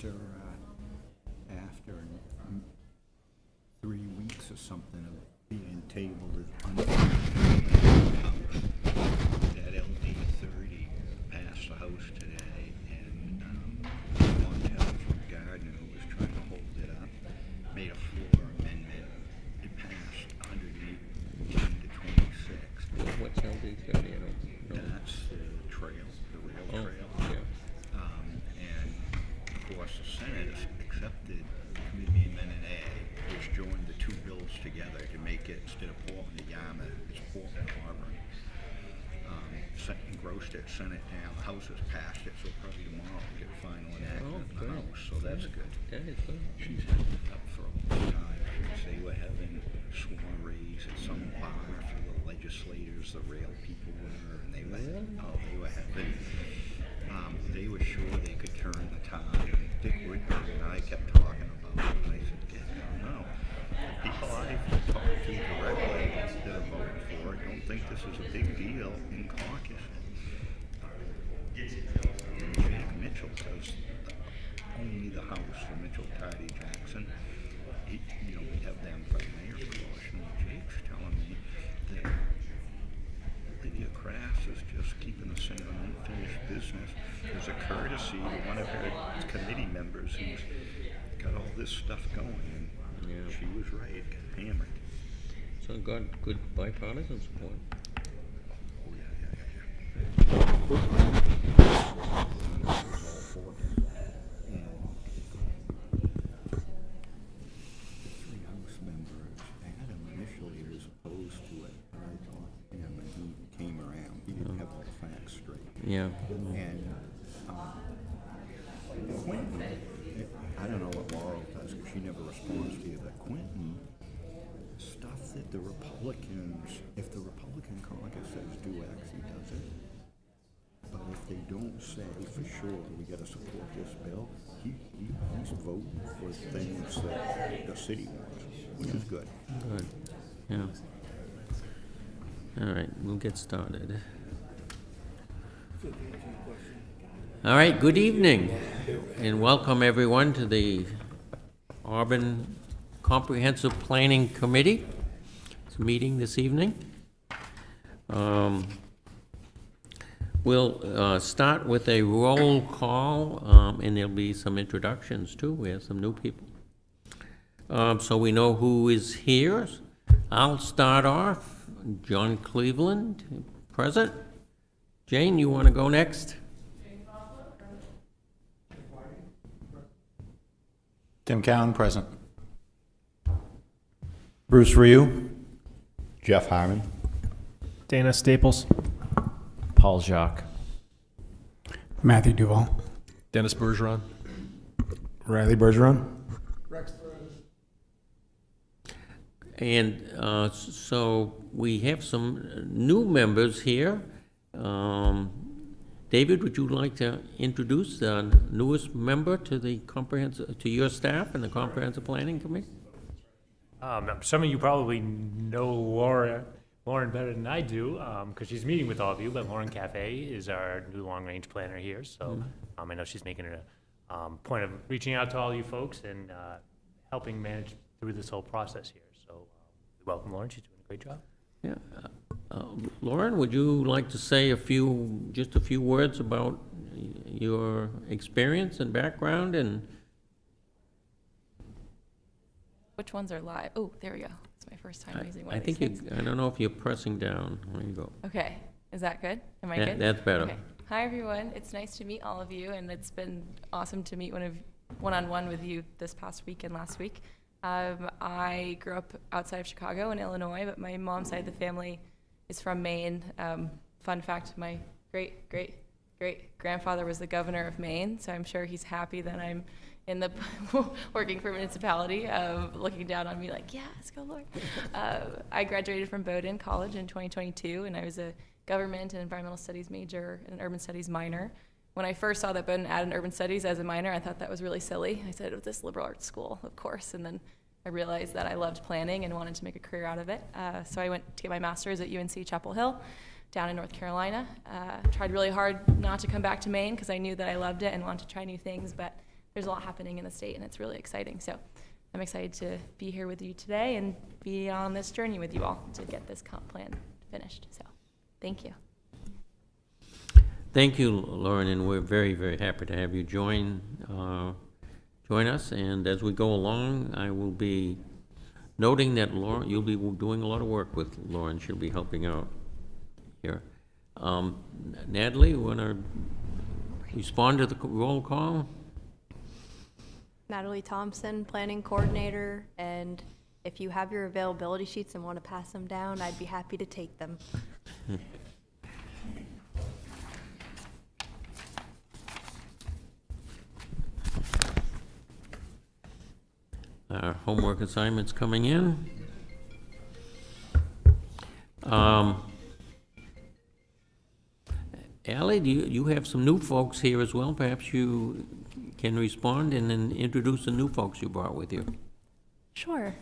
after 3 weeks or something of being tabled as that LD 30 passed the House today, and Montel from Gardner, who was trying to hold it up, made a floor amendment. It passed 118 to 26. What's LD 30? I don't know. That's the trail, the rail trail. Yeah. And of course, the Senate has accepted Committee Amendment A, which joined the two bills together to make it, instead of Portland to Yarmouth, it's Portland to Auburn. Engrossed it, sent it down. The House has passed it, so probably tomorrow we'll get final enactment in the House, so that's good. That is good. She's had it up for a long time. They were having soirees at some bar for the legislators, the rail people were, and they were, they were sure they could turn the tide. And Dick Whitmer and I kept talking about it, and I said, Dick, no. The people I've talked to directly that are voting for it don't think this is a big deal in caucus. Jake Mitchell does only the House for Mitchell, Tardy, Jackson. We have them for the mayor promotion. Jake's telling me that Lydia Crass is just keeping the same unfinished business as a courtesy to one of her committee members who's got all this stuff going. And she was right, got hammered. So got good bipartisan support. Oh, yeah. Three House members, Adam initially was opposed to it, but I thought him and he came around. He didn't have all the facts straight. Yeah. And Quentin, I don't know what Laurel does because she never responds to you, but Quentin, stuff that the Republicans, if the Republican caucus says do X, he does it. But if they don't say for sure we got to support this bill, he's voting for things that the city wants, which is good. Good. Yeah. All right, we'll get started. All right, good evening, and welcome everyone to the Auburn Comprehensive Planning Committee. It's a meeting this evening. We'll start with a roll call, and there'll be some introductions too. We have some new people. So we know who is here. I'll start off. John Cleveland, present. Jane, you want to go next? Tim Cowan, present. Bruce Ryu. Jeff Harmon. Dana Staples. Paul Jacques. Matthew Duval. Dennis Bergeron. Riley Bergeron. And so we have some new members here. David, would you like to introduce the newest member to the to your staff and the Comprehensive Planning Committee? Some of you probably know Lauren better than I do, because she's meeting with all of you, but Lauren Cafe is our new long-range planner here, so I know she's making it a point of reaching out to all you folks and helping manage through this whole process here. So welcome, Lauren. She's doing a great job. Yeah. Lauren, would you like to say just a few words about your experience and background and? Which ones are live? Oh, there we go. It's my first time using one I of these think things. I don't know if you're pressing down. There you go. Okay, is that good? Am I good? That's better. Okay. Hi everyone. It's nice to meet all of you, and it's been awesome to meet one-on-one with you this past week and last week. I grew up outside of Chicago in Illinois, but my mom's side of the family is from Maine. Fun fact, my great-great-great-grandfather was the governor of Maine, so I'm sure he's happy that I'm in the working for a municipality, looking down on me like, yeah, let's go, Lord. I graduated from Bowdoin College in 2022, and I was a government and environmental studies major and an urban studies minor. When I first saw that Bowdoin added urban studies as a minor, I thought that was really silly. I said, it was this liberal arts school, of course, and then I realized that I loved planning and wanted to make a career out of it. So I went to get my master's at UNC Chapel Hill down in North Carolina. Tried really hard not to come back to Maine because I knew that I loved it and wanted to try new things, but there's a lot happening in the state, and it's really exciting. So I'm excited to be here with you today and be on this journey with you all to get this comp plan finished. So thank you. Thank you, Lauren, and we're very, very happy to have you join us. And as we go along, I will be noting that Lauren, you'll be doing a lot of work with Lauren. She'll be helping out here. Natalie, you want to respond to the roll call? Natalie Thompson, Planning Coordinator, and if you have your availability sheets and want to pass them down, I'd be happy to take them. Our homework assignments coming in. Ally, do you have some new folks here as well? Perhaps you can respond and then introduce the new folks you brought with you. Sure.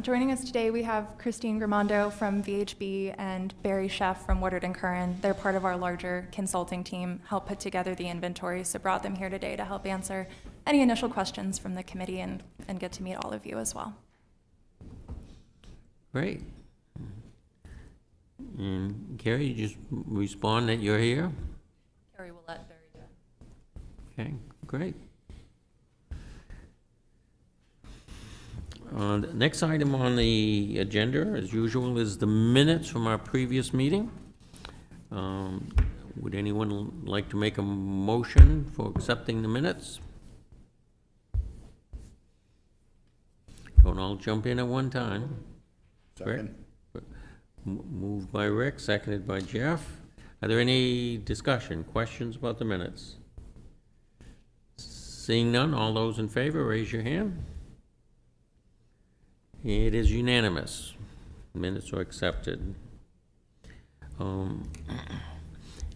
Joining us today, we have Christine Grimando from VHB and Barry Sheff from Woodard & Curran. They're part of our larger consulting team, helped put together the inventory, so brought them here today to help answer any initial questions from the committee and get to meet all of you as well. Great. And Carrie, you just respond that you're here? Carrie will let Barry do. Okay, great. The next item on the agenda, as usual, is the minutes from our previous meeting. Would anyone like to make a motion for accepting the minutes? Don't all jump in at one time. Second. Moved by Rick, seconded by Jeff. Are there any discussion, questions about the minutes? Seeing none, all those in favor, raise your hand. It is unanimous. Minutes are accepted.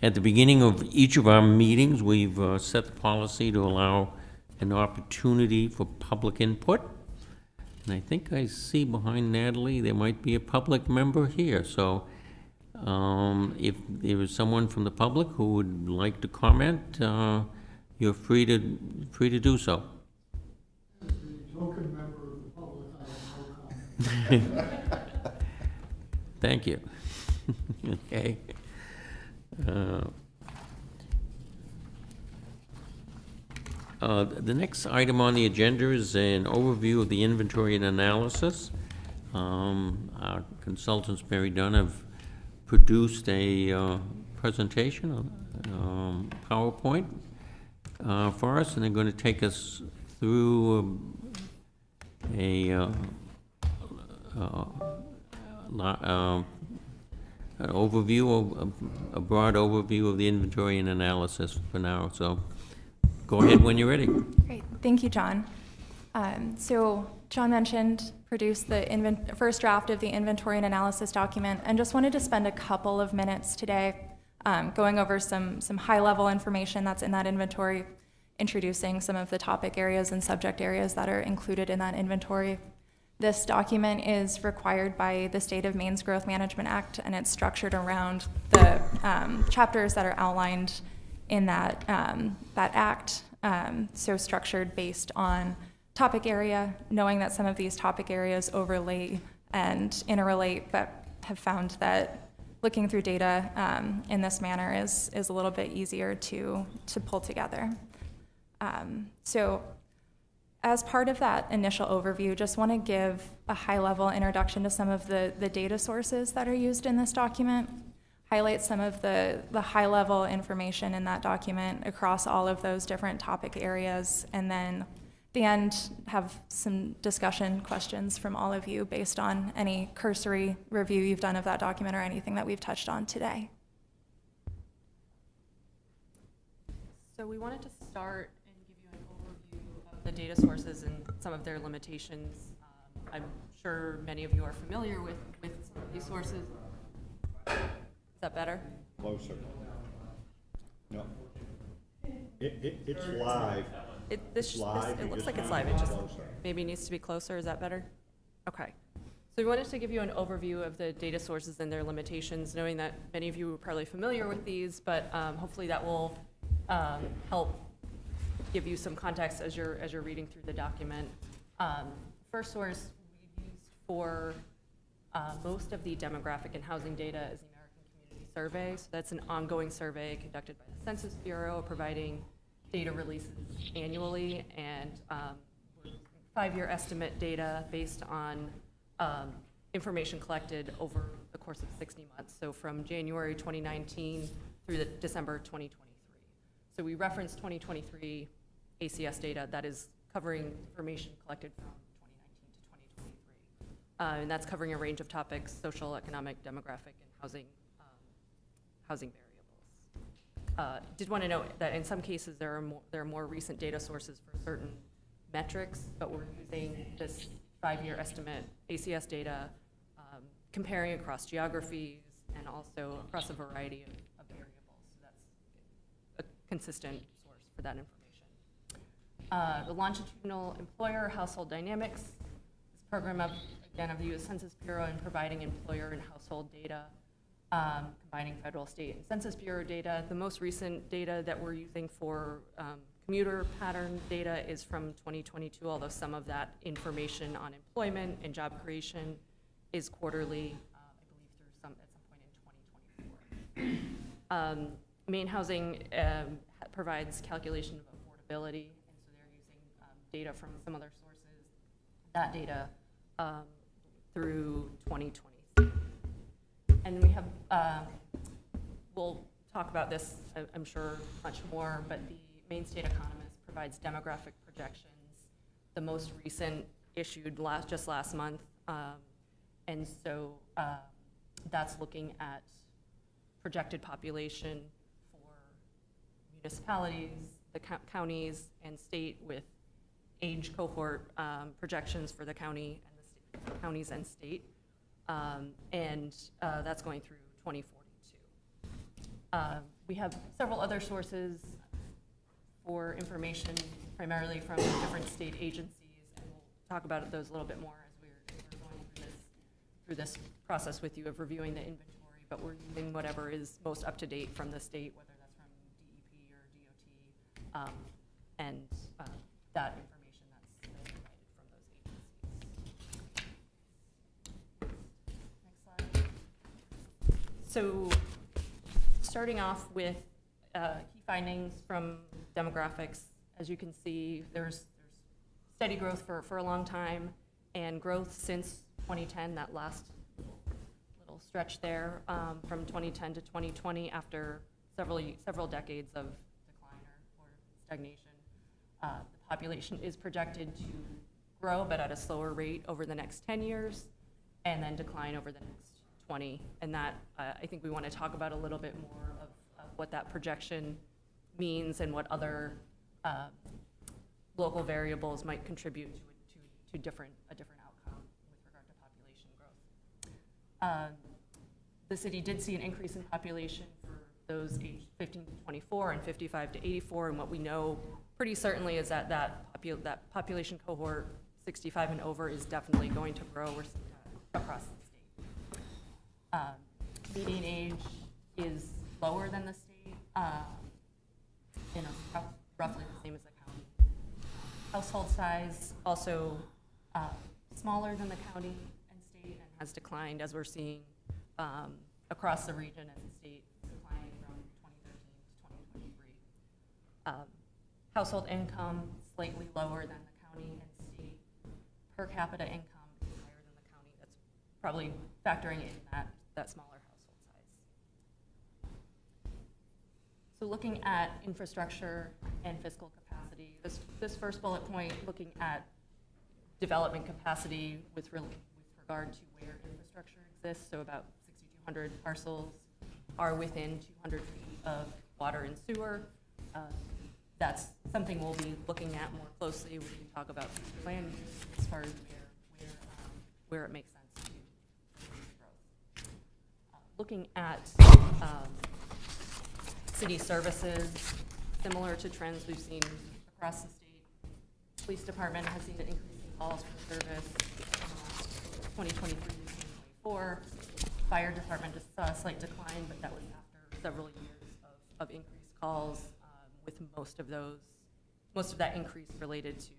At the beginning of each of our meetings, we've set the policy to allow an opportunity for public input. And I think I see behind Natalie, there might be a public member here. So if there is someone from the public who would like to comment, you're free to do so. As the token member of the public, I have no comment. Thank you. Okay. The next item on the agenda is an overview of the inventory and analysis. Our consultants, Mary Dunn, have produced a presentation, PowerPoint, for us, and they're going to take us through an overview, a broad overview of the inventory and analysis for now. So go ahead when you're ready. Great. Thank you, John. So John mentioned produced the first draft of the inventory and analysis document, and just wanted to spend a couple of minutes today going over some high-level information that's in that inventory, introducing some of the topic areas and subject areas that are included in that inventory. This document is required by the State of Maine's Growth Management Act, and it's structured around the chapters that are outlined in that act. So structured based on topic area, knowing that some of these topic areas overlay and interrelate, but have found that looking through data in this manner is a little bit easier to pull together. So as part of that initial overview, just want to give a high-level introduction to some of the data sources that are used in this document, highlight some of the high-level information in that document across all of those different topic areas, and then at the end have some discussion questions from all of you based on any cursory review you've done of that document or anything that we've touched on today. So we wanted to start and give you an overview of the data sources and some of their limitations. I'm sure many of you are familiar with some of these sources. Is that better? Closer. No. It's live. It looks like it's live. It just maybe needs to be closer. Is that better? Okay. So we wanted to give you an overview of the data sources and their limitations, knowing that many of you are probably familiar with these, but hopefully that will help give you some context as you're reading through the document. First source we used for most of the demographic and housing data is the American Community Survey. So that's an ongoing survey conducted by the Census Bureau, providing data releases annually, and 5-year estimate data based on information collected over the course of 60 months. So from January 2019 through December 2023. So we reference 2023 ACS data that is covering information collected from 2019 to 2023. And that's covering a range of topics: social, economic, demographic, and housing variables. Did want to note that in some cases there are more recent data sources for certain metrics, but we're using this 5-year estimate ACS data, comparing across geographies and also across a variety of variables. So that's a consistent source for that information. The longitudinal employer household dynamics. This program of the U.S. Census Bureau in providing employer and household data, combining federal, state, and Census Bureau data. The most recent data that we're using for commuter pattern data is from 2022, although some of that information on employment and job creation is quarterly, I believe at some point in 2024. Maine Housing provides calculation of affordability, and so they're using data from some other sources, that data through 2023. And we have, we'll talk about this, I'm sure, much more, but the Maine State Economist provides demographic projections. The most recent issued just last month. And so that's looking at projected population for municipalities, the counties, and state, with age cohort projections for the county and the state, counties and state. And that's going through 2042. We have several other sources for information, primarily from different state agencies, and we'll talk about those a little bit more as we're going through this process with you of reviewing the inventory, but we're using whatever is most up to date from the state, whether that's from DEP or DOT, and that information that's provided from those agencies. Next slide. So starting off with key findings from demographics, as you can see, there's steady growth for a long time, and growth since 2010, that last little stretch there, from 2010 to 2020, after several decades of decline or stagnation. The population is projected to grow, but at a slower rate over the next 10 years, and then decline over the next 20. And that, I think we want to talk about a little bit more of what that projection means and what other local variables might contribute to a different outcome with regard to population growth. The city did see an increase in population for those aged 15 to 24 and 55 to 84, and what we know pretty certainly is that population cohort 65 and over is definitely going to grow across the state. Median age is lower than the state, roughly the same as the county. Household size also smaller than the county and state, and has declined, as we're seeing across the region and the state, declining from 2013 to 2023. Household income slightly lower than the county and state. Per capita income is higher than the county. That's probably factoring in that smaller household size. So looking at infrastructure and fiscal capacity, this first bullet point, looking at development capacity with regard to where infrastructure exists, so about 6,200 parcels are within 200 feet of water and sewer. That's something we'll be looking at more closely. We can talk about land use as far as where it makes sense to growth. Looking at city services, similar to trends we've seen across the state. Police department has seen an increase in calls for service 2023 to 2024. Fire department just saw a slight decline, but that was after several years of increased calls, with most of those most of that increase related to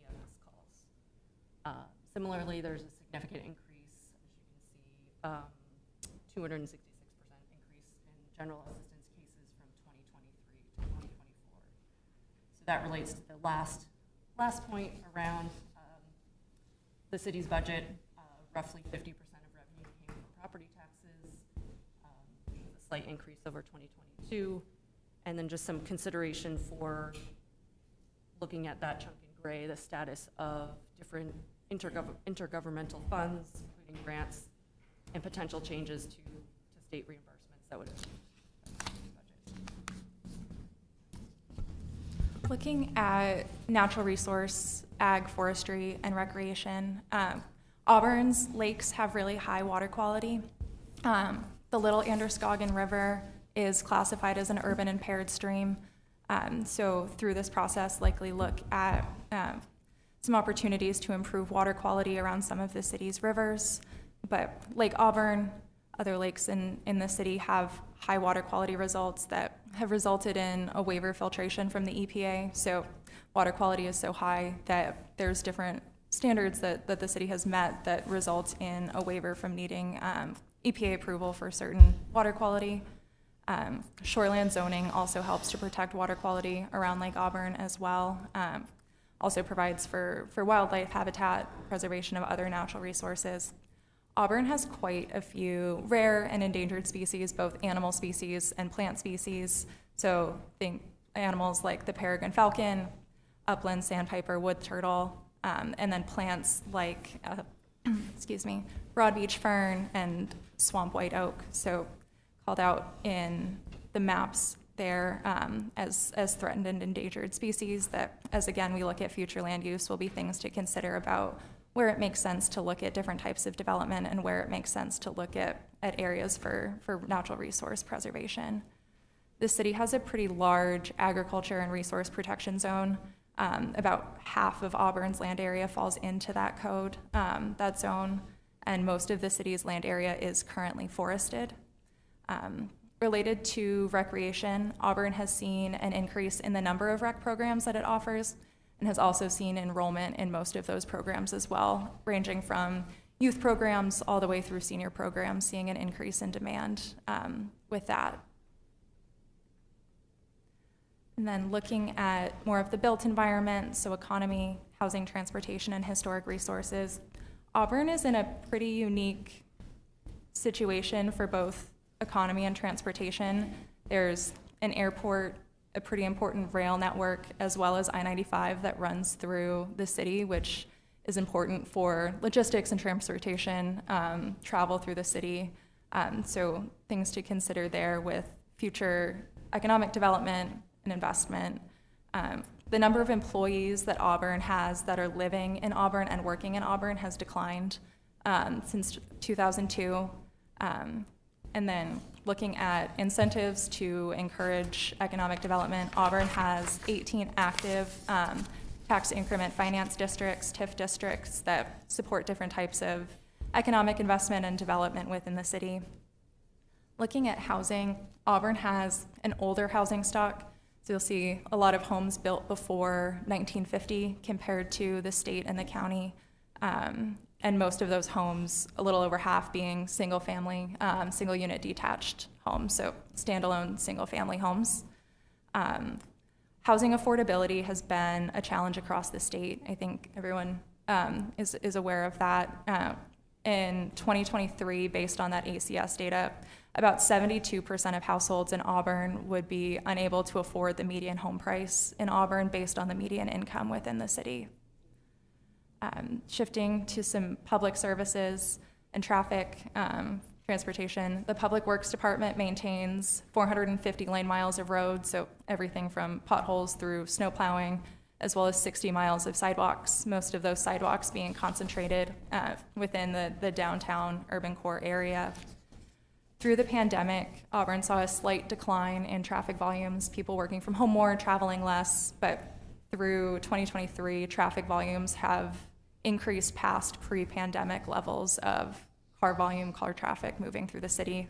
EMS calls. Similarly, there's a significant increase, as you can see, 266% increase in general assistance cases from 2023 to 2024. So that relates to the last point around the city's budget. Roughly 50% of revenue came from property taxes, which was a slight increase over 2022. And then just some consideration for looking at that chunk in gray, the status of different intergovernmental funds, including grants, and potential changes to state reimbursements that would affect the budget. Looking at natural resource, ag, forestry, and recreation, Auburn's lakes have really high water quality. The Little Androscoggin River is classified as an urban impaired stream. So through this process, likely look at some opportunities to improve water quality around some of the city's rivers. But Lake Auburn, other lakes in the city have high water quality results that have resulted in a waiver filtration from the EPA. So water quality is so high that there's different standards that the city has met that result in a waiver from needing EPA approval for certain water quality. Shoreland zoning also helps to protect water quality around Lake Auburn as well. Also provides for wildlife habitat, preservation of other natural resources. Auburn has quite a few rare and endangered species, both animal species and plant species. So think animals like the peregrine falcon, upland sandpiper, wood turtle, and then plants like, broadbeach fern and swamp white oak. So called out in the maps there as threatened and endangered species that, as again, we look at future land use, will be things to consider about where it makes sense to look at different types of development and where it makes sense to look at areas for natural resource preservation. The city has a pretty large agriculture and resource protection zone. About half of Auburn's land area falls into that code, that zone, and most of the city's land area is currently forested. Related to recreation, Auburn has seen an increase in the number of rec programs that it offers and has also seen enrollment in most of those programs as well, ranging from youth programs all the way through senior programs, seeing an increase in demand with that. And then looking at more of the built environment, so economy, housing, transportation, and historic resources, Auburn is in a pretty unique situation for both economy and transportation. There's an airport, a pretty important rail network, as well as I-95 that runs through the city, which is important for logistics and transportation, travel through the city. So things to consider there with future economic development and investment. The number of employees that Auburn has that are living in Auburn and working in Auburn has declined since 2002. And then looking at incentives to encourage economic development, Auburn has 18 active tax increment finance districts, TIF districts, that support different types of economic investment and development within the city. Looking at housing, Auburn has an older housing stock. So you'll see a lot of homes built before 1950 compared to the state and the county. And most of those homes, a little over half being single family, single unit detached homes, so standalone single family homes. Housing affordability has been a challenge across the state. I think everyone is aware of that. In 2023, based on that ACS data, about 72% of households in Auburn would be unable to afford the median home price in Auburn based on the median income within the city. Shifting to some public services and traffic, transportation, the Public Works Department maintains 450 lane miles of road, so everything from potholes through snow plowing, as well as 60 miles of sidewalks, most of those sidewalks being concentrated within the downtown urban core area. Through the pandemic, Auburn saw a slight decline in traffic volumes, people working from home more, traveling less, but through 2023, traffic volumes have increased past pre-pandemic levels of car volume, car traffic moving through the city.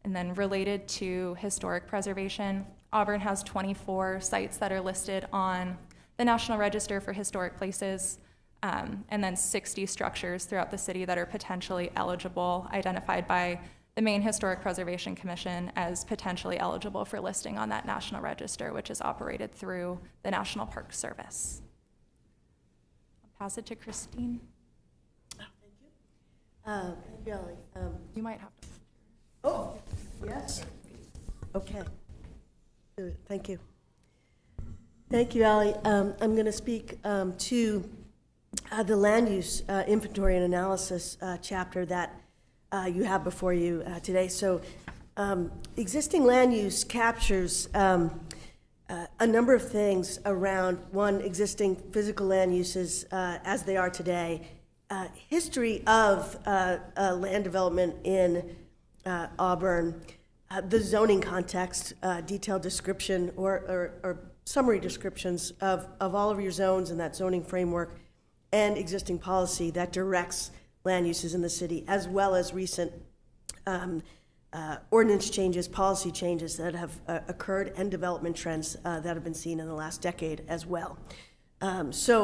And then related to historic preservation, Auburn has 24 sites that are listed on the National Register for Historic Places, and then 60 structures throughout the city that are potentially eligible, identified by the Maine Historic Preservation Commission as potentially eligible for listing on that National Register, which is operated through the National Park Service. I'll pass it to Christine. Thank you, Ally. You might have to. Oh, yes? Okay. Thank you. Thank you, Ally. I'm going to speak to the land use inventory and analysis chapter that you have before you today. So existing land use captures a number of things around, one, existing physical land uses as they are today, history of land development in Auburn, the zoning context, detailed description or summary descriptions of all of your zones and that zoning framework, and existing policy that directs land uses in the city, as well as recent ordinance changes, policy changes that have occurred, and development trends that have been seen in the last decade as well. Some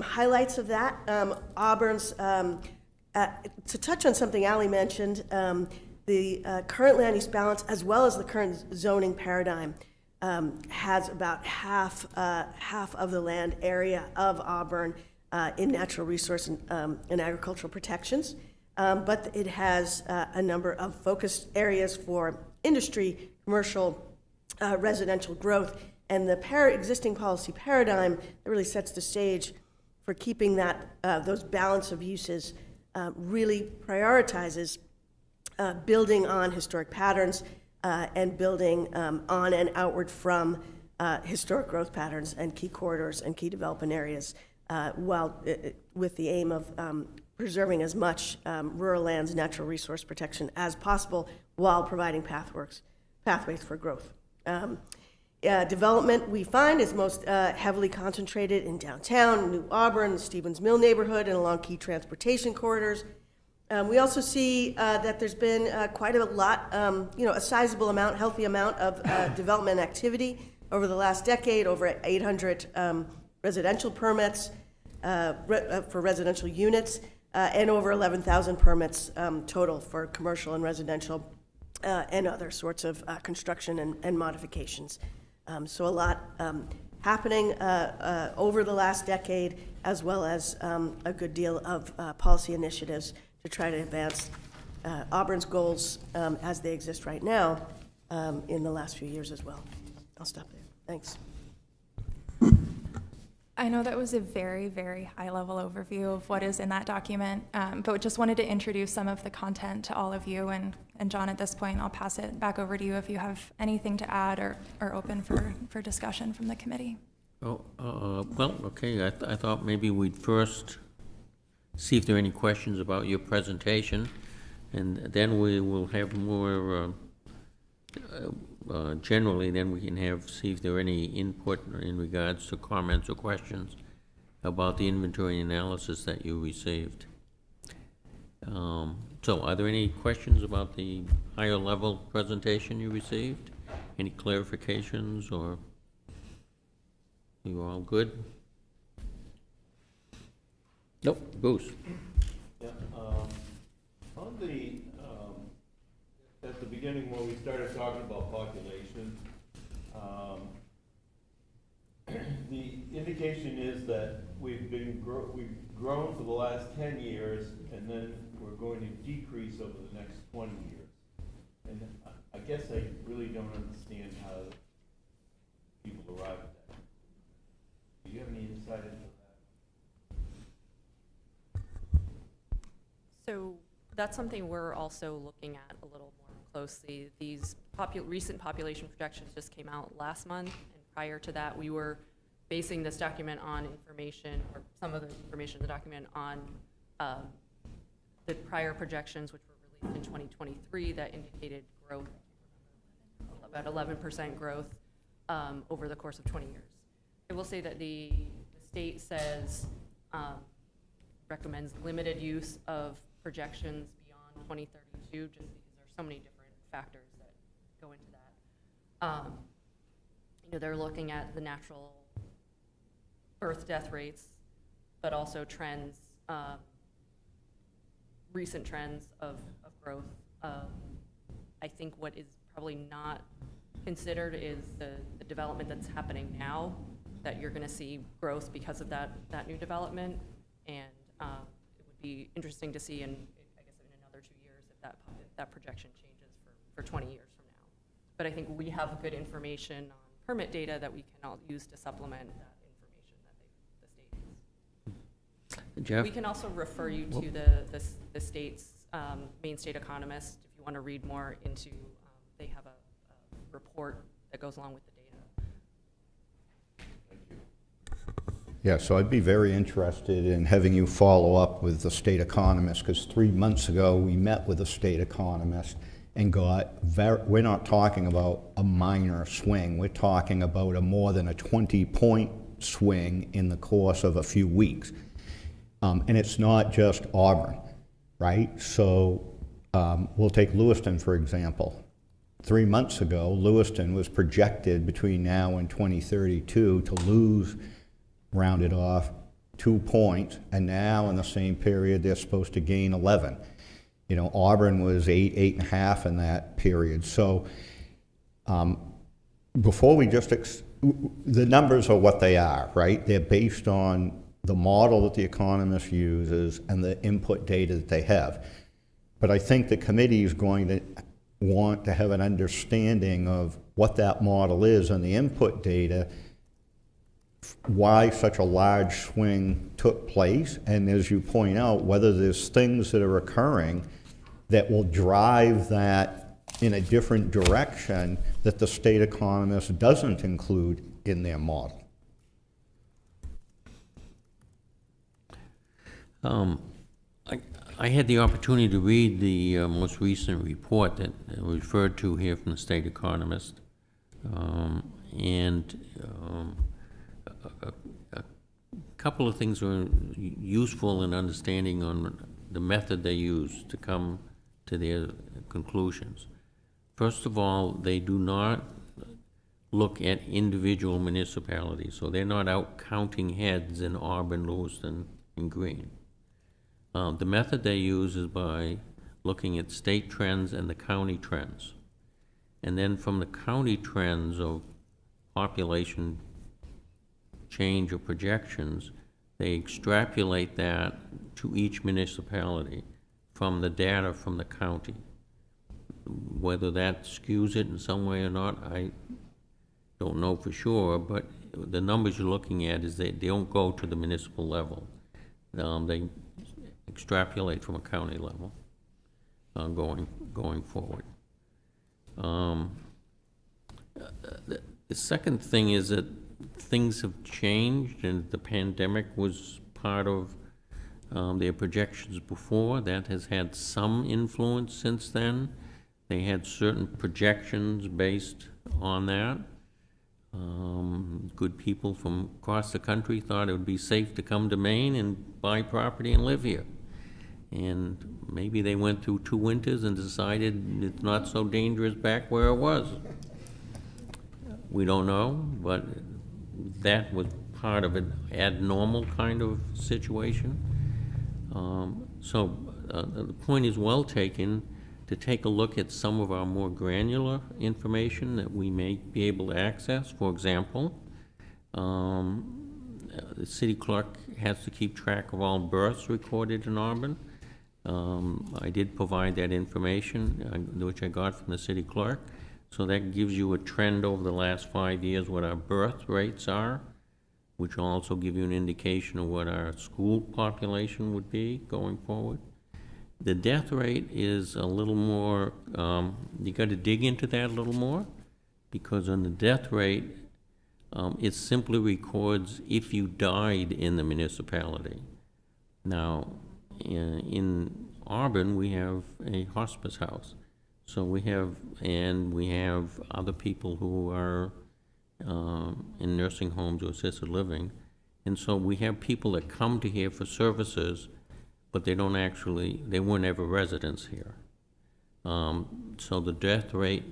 highlights of that. Auburn's, to touch on something Ally mentioned, the current land use balance, as well as the current zoning paradigm, has about half of the land area of Auburn in natural resource and agricultural protections. But it has a number of focused areas for industry, commercial, residential growth, and the existing policy paradigm that really sets the stage for keeping that those balance of uses really prioritizes building on historic patterns and building on and outward from historic growth patterns and key corridors and key development areas, with the aim of preserving as much rural lands, natural resource protection as possible, while providing pathways for growth. Development, we find, is most heavily concentrated in downtown, New Auburn, the Stevens Mill neighborhood, and along key transportation corridors. We also see that there's been quite a lot, a sizable amount, healthy amount of development activity over the last decade, over 800 residential permits for residential units, and over 11,000 permits total for commercial and residential and other sorts of construction and modifications. So a lot happening over the last decade, as well as a good deal of policy initiatives to try to advance Auburn's goals as they exist right now in the last few years as well. I'll stop there. Thanks. I know that was a very, very high-level overview of what is in that document, but just wanted to introduce some of the content to all of you. And John, at this point, I'll pass it back over to you if you have anything to add or open for discussion from the committee. Well, okay, I thought maybe we'd first see if there are any questions about your presentation, and then we will have more generally, then we can see if there are any input in regards to comments or questions about the inventory analysis that you received. So are there any questions about the higher level presentation you received? Any clarifications, or you all good? Nope, Bruce. Yeah, on the, at the beginning when we started talking about population, the indication is that we've grown for the last 10 years, and then we're going to decrease over the next 20 years. And I guess I really don't understand how people arrive at that. Do you have any insight into that? So that's something we're also looking at a little more closely. These recent population projections just came out last month, and prior to that, we were basing this document on information, or some of the information in the document, on the prior projections, which were released in 2023, that indicated growth, about 11% growth over the course of 20 years. I will say that the state says, recommends limited use of projections beyond beyond 2032, just because there's so many different factors that go into that. They're looking at the natural birth death rates, but also trends, recent trends of growth. I think what is probably not considered is the development that's happening now, that you're going to see growth because of that new development, and it would be interesting to see in, I guess, in another 2 years if that projection changes for 20 years from now. But I think we have good information on permit data that we can all use to supplement that information that the state has. Jeff? We can also refer you to the state's Maine State Economist if you want to read more into. They have a report that goes along with the data. Yeah, so I'd be very interested in having you follow up with the state economist, because 3 months ago we met with a state economist and we're not talking about a minor swing, we're talking about more than a 20-point swing in the course of a few weeks. And it's not just Auburn, right? So we'll take Lewiston, for example. 3 months ago, Lewiston was projected between now and 2032 to lose, rounded off, 2 points, and now in the same period they're supposed to gain 11. Auburn was 8.5 in that period. So before we just, the numbers are what they are, right? They're based on the model that the economist uses and the input data that they have. But I think the committee is going to want to have an understanding of what that model is and the input data, why such a large swing took place, and as you point out, whether there's things that are occurring that will drive that in a different direction that the state economist doesn't include in their model. I had the opportunity to read the most recent report that was referred to here from the state economist, and a couple of things were useful in understanding on the method they use to come to their conclusions. First of all, they do not look at individual municipalities, so they're not out counting heads in Auburn, Lewiston, and Greene. The method they use is by looking at state trends and the county trends. And then from the county trends of population change or projections, they extrapolate that to each municipality from the data from the county. Whether that skews it in some way or not, I don't know for sure, but the numbers you're looking at is they don't go to the municipal level. They extrapolate from a county level going forward. The second thing is that things have changed, and the pandemic was part of their projections before. That has had some influence since then. They had certain projections based on that. Good people from across the country thought it would be safe to come to Maine and buy property and live here. And maybe they went through 2 winters and decided it's not so dangerous back where it was. We don't know, but that was part of an abnormal kind of situation. So the point is well taken to take a look at some of our more granular information that we may be able to access. For example, the city clerk has to keep track of all births recorded in Auburn. I did provide that information, which I got from the city clerk. So that gives you a trend over the last 5 years, what our birth rates are, which will also give you an indication of what our school population would be going forward. The death rate is a little more, you got to dig into that a little more, because on the death rate, it simply records if you died in the municipality. Now, in Auburn, we have a hospice house. So we have other people who are in nursing homes or assisted living. And so we have people that come to here for services, but they don't actually, they weren't ever residents here. So the death rate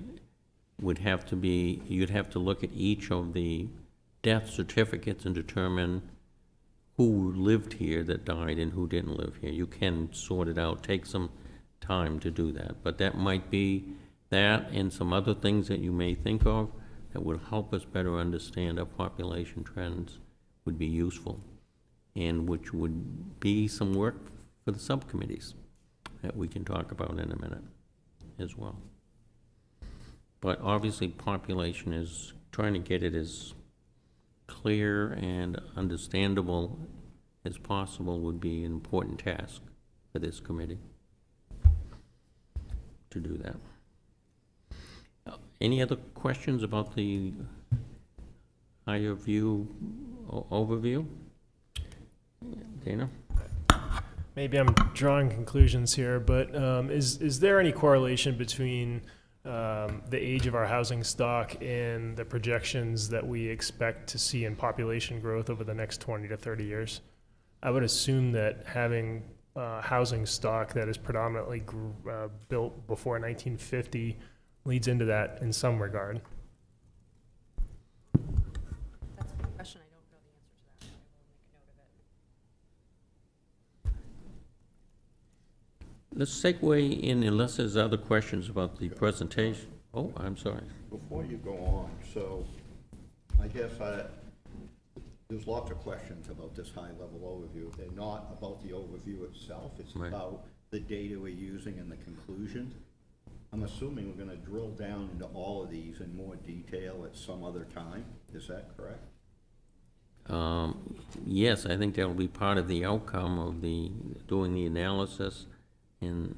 would have to be, you'd have to look at each of the death certificates and determine who lived here that died and who didn't live here. You can sort it out, take some time to do that, but that might be that and some other things that you may think of that would help us better understand our population trends would be useful, and which would be some work for the subcommittees that we can talk about in a minute as well. But obviously, population is trying to get it as clear and understandable as possible would be an important task for this committee to do that. Any other questions about the higher view overview? Dana? Maybe I'm drawing conclusions here, but is there any correlation between the age of our housing stock and the projections that we expect to see in population growth over the next 20 to 30 years? I would assume that having housing stock that is predominantly built before 1950 leads into that in some regard. That's a good question. I don't know the answer to that. I will make a note of it. Let's segue in, unless there's other questions about the presentation. Oh, I'm sorry. Before you go on, so I guess there's lots of questions about this high-level overview. They're not about the overview itself. It's Right. about the data we're using and the conclusions. I'm assuming we're gonna drill down into all of these in more detail at some other time. Is that correct? Yes, I think that'll be part of the outcome of doing the analysis and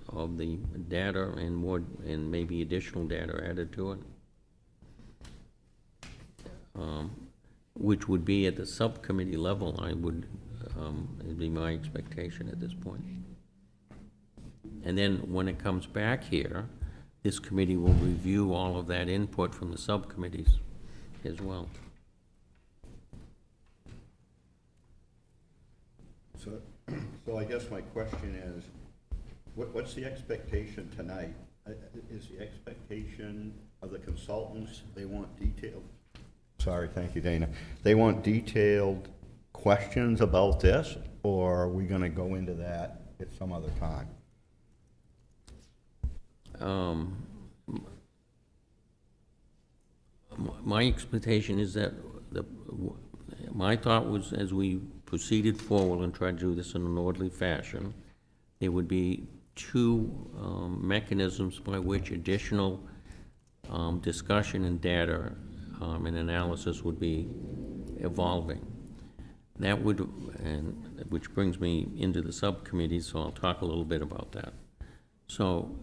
of the data and more, and maybe additional data added to it. Which would be at the subcommittee level, it'd be my expectation at this point. And then when it comes back here, this committee will review all of that input from the subcommittees as well. So I guess my question is, what's the expectation tonight? Is the expectation of the consultants, they want detailed? Sorry, thank you, Dana. They want detailed questions about this, or are we gonna go into that at some other time? My expectation is that my thought was, as we proceeded forward and tried to do this in an orderly fashion, there would be two mechanisms by which additional discussion and data and analysis would be evolving. That would, and which brings me into the subcommittee, so I'll talk a little bit about that. So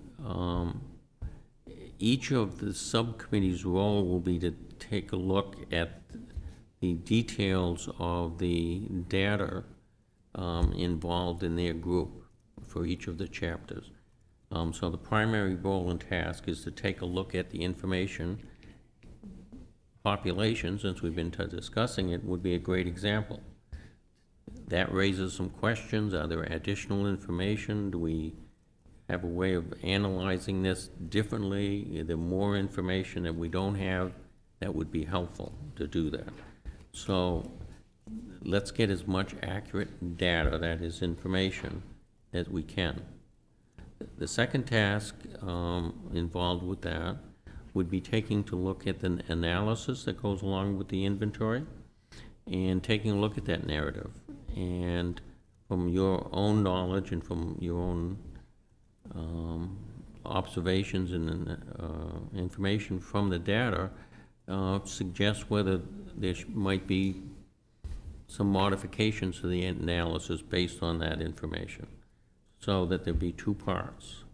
each of the subcommittee's role will be to take a look at the details of the data involved in their group for each of the chapters. So the primary role and task is to take a look at the information. Population, since we've been discussing it, would be a great example. That raises some questions. Are there additional information? Do we have a way of analyzing this differently? Is there more information that we don't have that would be helpful to do that? So let's get as much accurate data, that is information, as we can. The second task involved with that would be taking to look at the analysis that goes along with the inventory and taking a look at that narrative. And from your own knowledge and from your own observations and information from the data, suggest whether there might be some modifications to the analysis based on that information, so that there be two parts.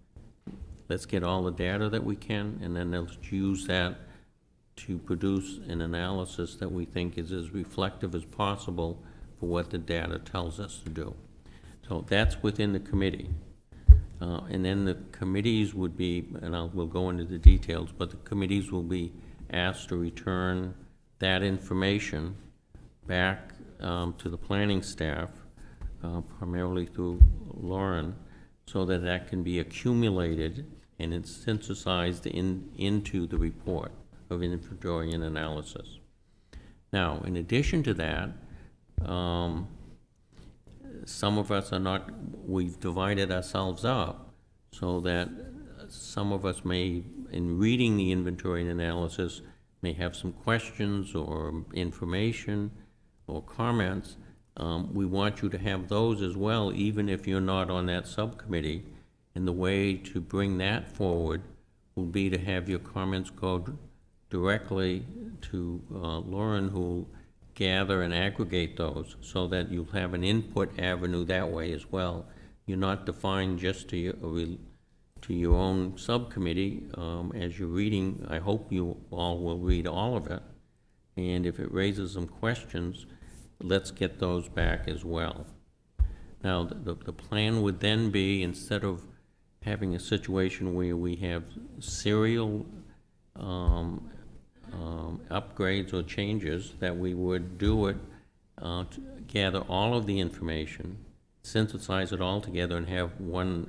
Let's get all the data that we can, and then let's use that to produce an analysis that we think is as reflective as possible for what the data tells us to do. So that's within the committee. And then the committees would be, and we'll go into the details, but the committees will be asked to return that information back to the planning staff primarily through Lauren, so that that can be accumulated and it's synthesized into the report of inventory and analysis. Now, in addition to that, some of us are not, we've divided ourselves up so that some of us may, in reading the inventory and analysis, may have some questions or information or comments. We want you to have those as well, even if you're not on that subcommittee. And the way to bring that forward will be to have your comments go directly to Lauren, who will gather and aggregate those so that you'll have an input avenue that way as well. You're not defined just to your own subcommittee. As you're reading, I hope you all will read all of it. And if it raises some questions, let's get those back as well. Now, the plan would then be, instead of having a situation where we have serial upgrades or changes, that we would do it to gather all of the information, synthesize it all together, and have one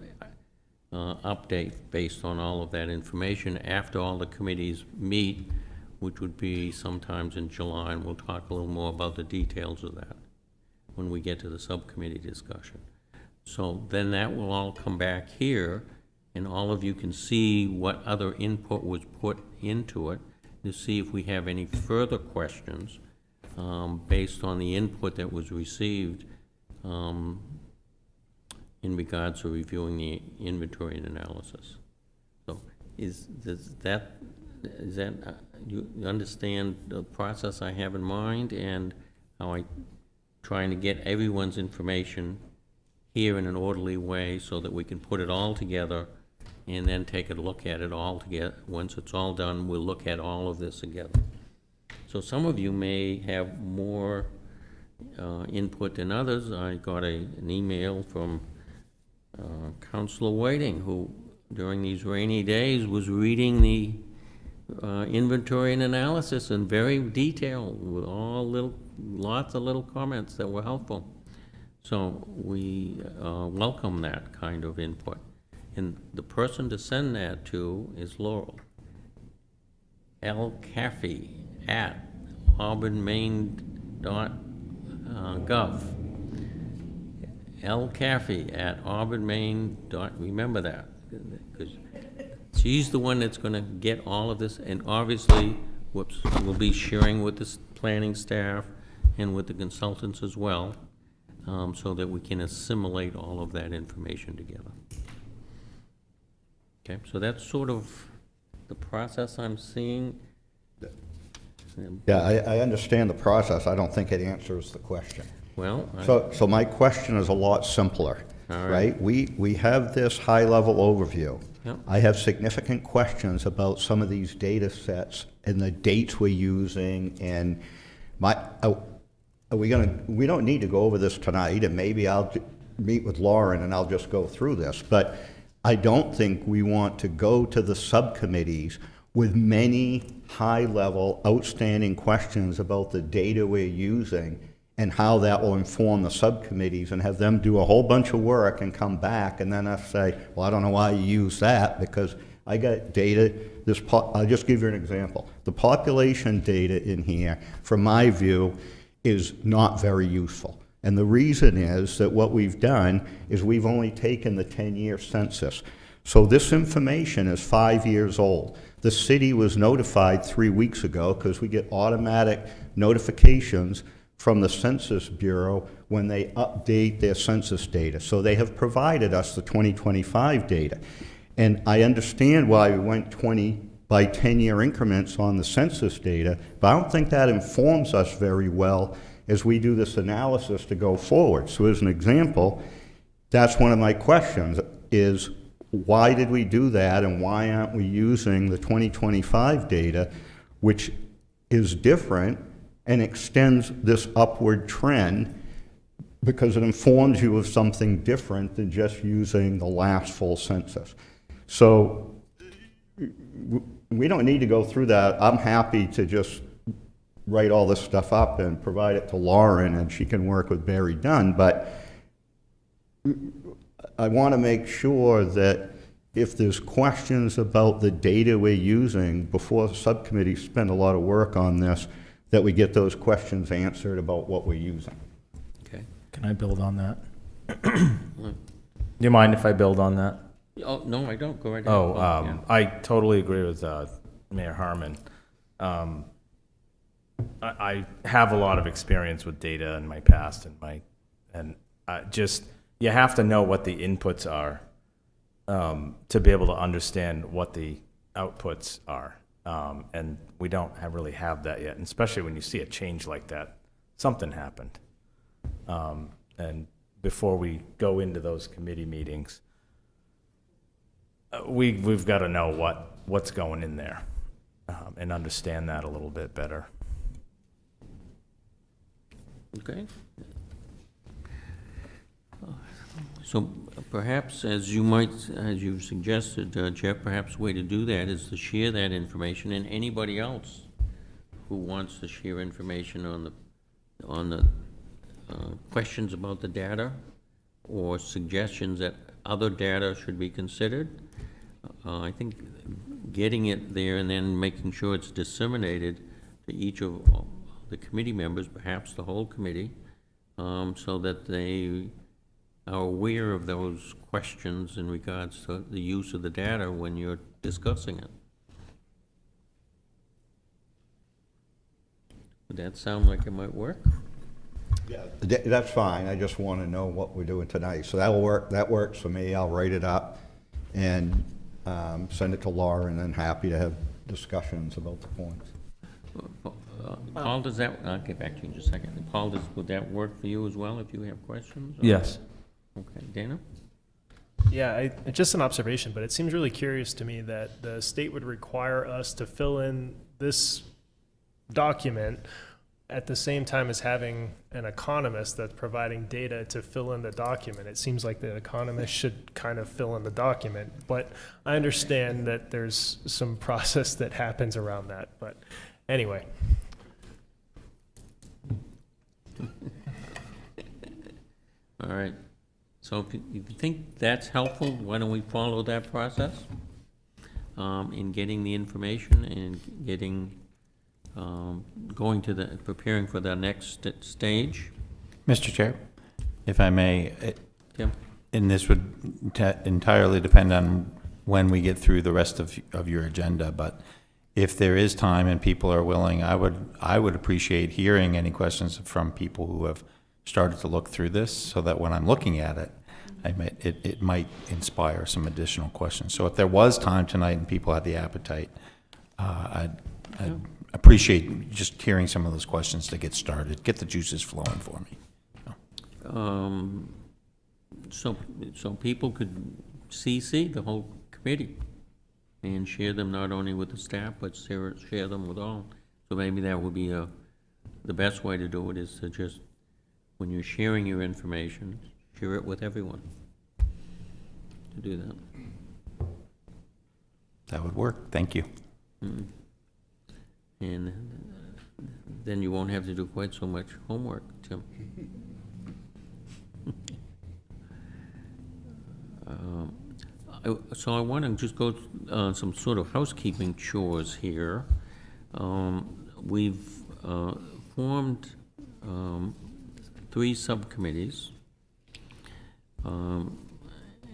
update based on all of that information after all the committees meet, which would be sometimes in July, and we'll talk a little more about the details of that when we get to the subcommittee discussion. So then that will all come back here, and all of you can see what other input was put into it to see if we have any further questions based on the input that was received in regards to reviewing the inventory and analysis. So you understand the process I have in mind and how I'm trying to get everyone's information here in an orderly way so that we can put it all together and then take a look at it all together. Once it's all done, we'll look at all of this together. So some of you may have more input than others. I got an email from Councilor Whiting, who during these rainy days was reading the inventory and analysis in very detail with lots of little comments that were helpful. So we welcome that kind of input. And the person to send that to is Laurel L. Caffey at auburnmaine.gov. L. Caffey at auburnmaine. Remember that, because she's the one that's going to get all of this, and obviously we'll be sharing with the planning staff and with the consultants as well, so that we can assimilate all of that information together. Okay, so that's sort of the process I'm seeing. Yeah, I understand the process. I don't think it answers the question. Well, So my question is a lot simpler, right? We have this high-level overview. Yep. I have significant questions about some of these data sets and the dates we're using, and we don't need to go over this tonight, and maybe I'll meet with Lauren and I'll just go through this, but I don't think we want to go to the subcommittees with many high-level outstanding questions about the data we're using and how that will inform the subcommittees, and have them do a whole bunch of work and come back and then us say, well, I don't know why you use that, because I got data, I'll just give you an example. The population data in here, from my view, is not very useful. And the reason is that what we've done is we've only taken the 10-year census. So this information is 5 years old. The city was notified 3 weeks ago, because we get automatic notifications from the Census Bureau when they update their census data. So they have provided us the 2025 data. And I understand why we went 20 by 10-year increments on the census data, but I don't think that informs us very well as we do this analysis to go forward. So as an example, that's one of my questions, is why did we do that, and why aren't we using the 2025 data, which is different and extends this upward trend, because it informs you of something different than just using the last full census. So we don't need to go through that. I'm happy to just write all this stuff up and provide it to Lauren, and she can work with Barry Dunn, but I want to make sure that if there's questions about the data we're using, before the subcommittee spend a lot of work on this, that we get those questions answered about what we're using. Okay. Can I build on that? Do you mind if I build on that? Oh, no, I don't. Go right ahead. Oh, Yeah. I totally agree with Mayor Harmon. I have a lot of experience with data in my past, and just you have to know what the inputs are to be able to understand what the outputs are, and we don't really have that yet. And especially when you see a change like that, something happened, and before we go into those committee meetings, we've got to know what's going in there and understand that a little bit better. Okay. So perhaps, as you suggested, Jeff, perhaps the way to do that is to share that information, and anybody else who wants to share information on the questions about the data or suggestions that other data should be considered. I think getting it there and then making sure it's disseminated to each of the committee members, perhaps the whole committee, so that they are aware of those questions in regards to the use of the data when you're discussing it. Would that sound like it might work? Yeah, that's fine. I just want to know what we're doing tonight. So that'll work. That works for me. I'll write it up and send it to Laura, and then happy to have discussions about the points. Paul, does that, I'll get back to you in just a second. Paul, would that work for you as well if you have questions? Or- Yes. Okay, Dana? Yeah, just an observation, but it seems really curious to me that the state would require us to fill in this document at the same time as having an economist that's providing data to fill in the document. It seems like the economist should kind of fill in the document, but I understand that there's some process that happens around that. But anyway. All right. So if you think that's helpful, why don't we follow that process in getting the information and getting going to preparing for the next stage. Mr. Chair, if I may, Tim? and this would entirely depend on when we get through the rest of your agenda, but if there is time and people are willing, I would appreciate hearing any questions from people who have started to look through this, so that when I'm looking at it, it might inspire some additional questions. So if there was time tonight and people had the appetite, I'd appreciate just hearing some of those questions to get started, get the juices flowing for me. So people could CC the whole committee and share them not only with the staff, but share them with all. So maybe that would be the best way to do it, is to just, when you're sharing your information, share it with everyone to do that. That would work. Thank you. Mm-hmm. And then you won't have to do quite so much homework, Tim. So I want to just go some sort of housekeeping chores here. We've formed 3 subcommittees.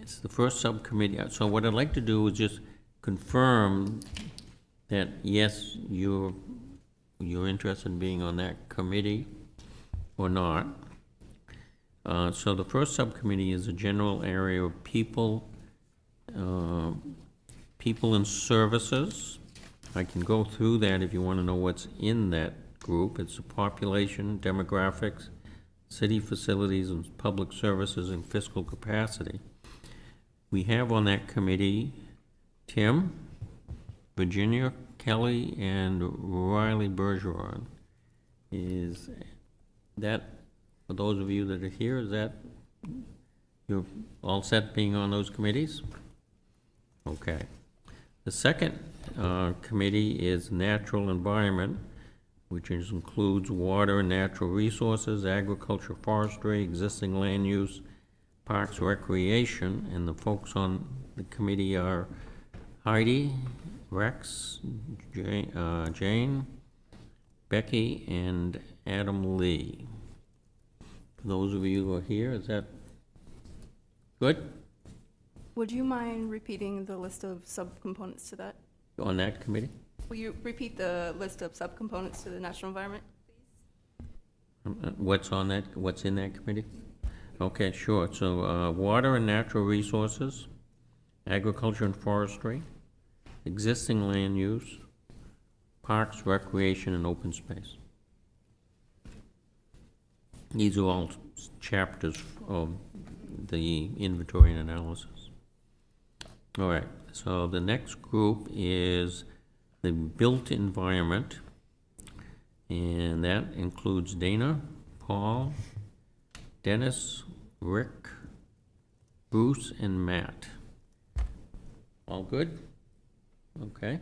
It's the first subcommittee. So what I'd like to do is just confirm that, yes, you're interested in being on that committee or not. So the first subcommittee is a general area of people and services. I can go through that if you want to know what's in that group. It's the population, demographics, city facilities and public services, and fiscal capacity. We have on that committee Tim, Virginia, Kelly, and Riley Bergeron. Is that, for those of you that are here, is that, you're all set being on those committees? Okay. The second committee is natural environment, which includes water and natural resources, agriculture, forestry, existing land use, Parks Recreation, and the folks on the committee are Heidi, Rex, Jane, Becky, and Adam Lee. For those of you who are here, is that good Would you mind repeating the list of subcomponents to that? on that committee? Will you repeat the list of subcomponents to the national environment, please? What's on that, what's in that committee? Okay, sure. So, water and natural resources, agriculture and forestry, existing land use, parks, recreation, and open space. These are all chapters of the inventory and analysis. All right, so the next group is the built environment, and that includes Dana, Paul, Dennis, Rick, Bruce, and Matt. All good? Okay.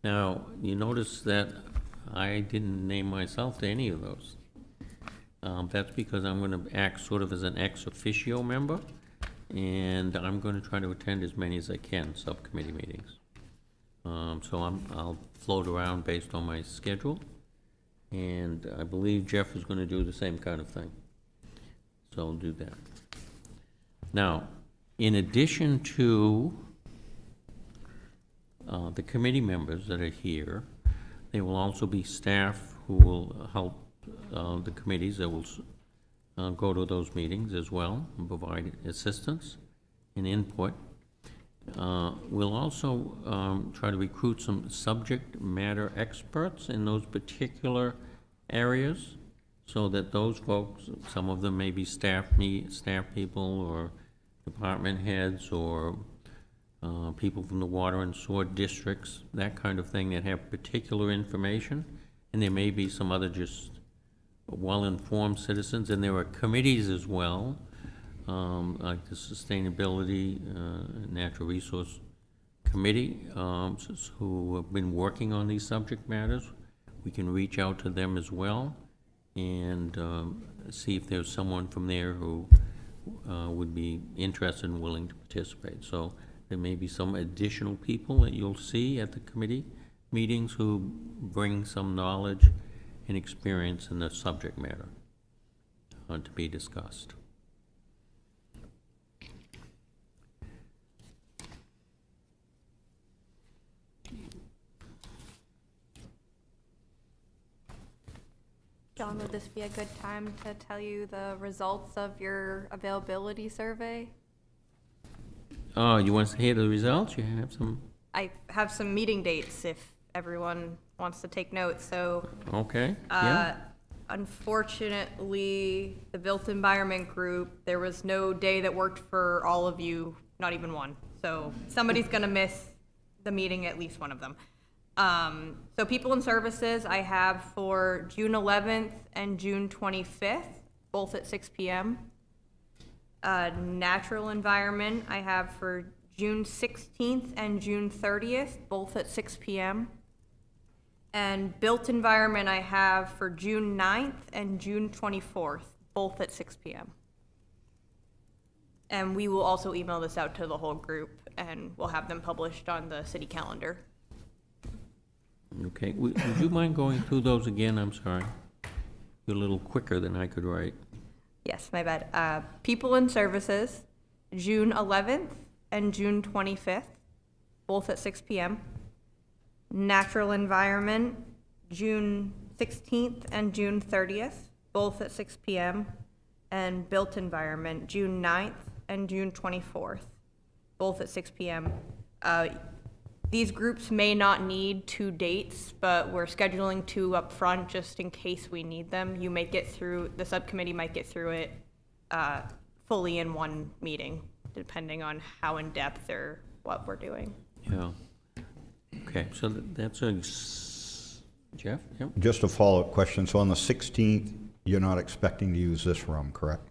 Now, you notice that I didn't name myself to any of those. That's because I'm going to act sort of as an ex officio member, and I'm going to try to attend as many as I can, subcommittee meetings. So I'll float around based on my schedule, and I believe Jeff is going to do the same kind of thing. So I'll do that. Now, in addition to the committee members that are here, there will also be staff who will help the committees that will go to those meetings as well and provide assistance and input. We'll also try to recruit some subject matter experts in those particular areas, so that those folks, some of them may be staff people or department heads or people from the water and sewer districts, that kind of thing, that have particular information. And there may be some other just well-informed citizens, and there are committees as well, like the Sustainability Natural Resource Committee, who have been working on these subject matters. We can reach out to them as well and see if there's someone from there who would be interested and willing to participate. So there may be some additional people that you'll see at the committee meetings who bring some knowledge and experience in the subject matter to be discussed. John, would this be a good time to tell you the results of your availability survey? Oh, you want to hear the results? You have some? I have some meeting dates if everyone wants to take notes, so. Okay, yeah. Unfortunately, the Built Environment Group, there was no day that worked for all of you, not even one. So somebody's gonna miss the meeting, at least one of them. So People and Services, I have for June 11th and June 25th, both at 6 p.m. Natural Environment, I have for June 16th and June 30th, both at 6 p.m. And Built Environment, I have for June 9th and June 24th, both at 6 p.m. And we will also email this out to the whole group, and we'll have them published on the city calendar. Okay, would you mind going through those again? I'm sorry. You're a little quicker than I could write. Yes, my bad. People and Services, June 11th and June 25th, both at 6 p.m. Natural Environment, June 16th and June 30th, both at 6 p.m. And Built Environment, June 9th and June 24th, both at 6 p.m. These groups may not need 2 dates, but we're scheduling 2 up front just in case we need them. You may get through, the subcommittee might get through it fully in one meeting, depending on how in depth or what we're doing. Yeah. Okay, so that's a, Jeff? Yep. Just a follow-up question. So on the 16th, you're not expecting to use this room, correct?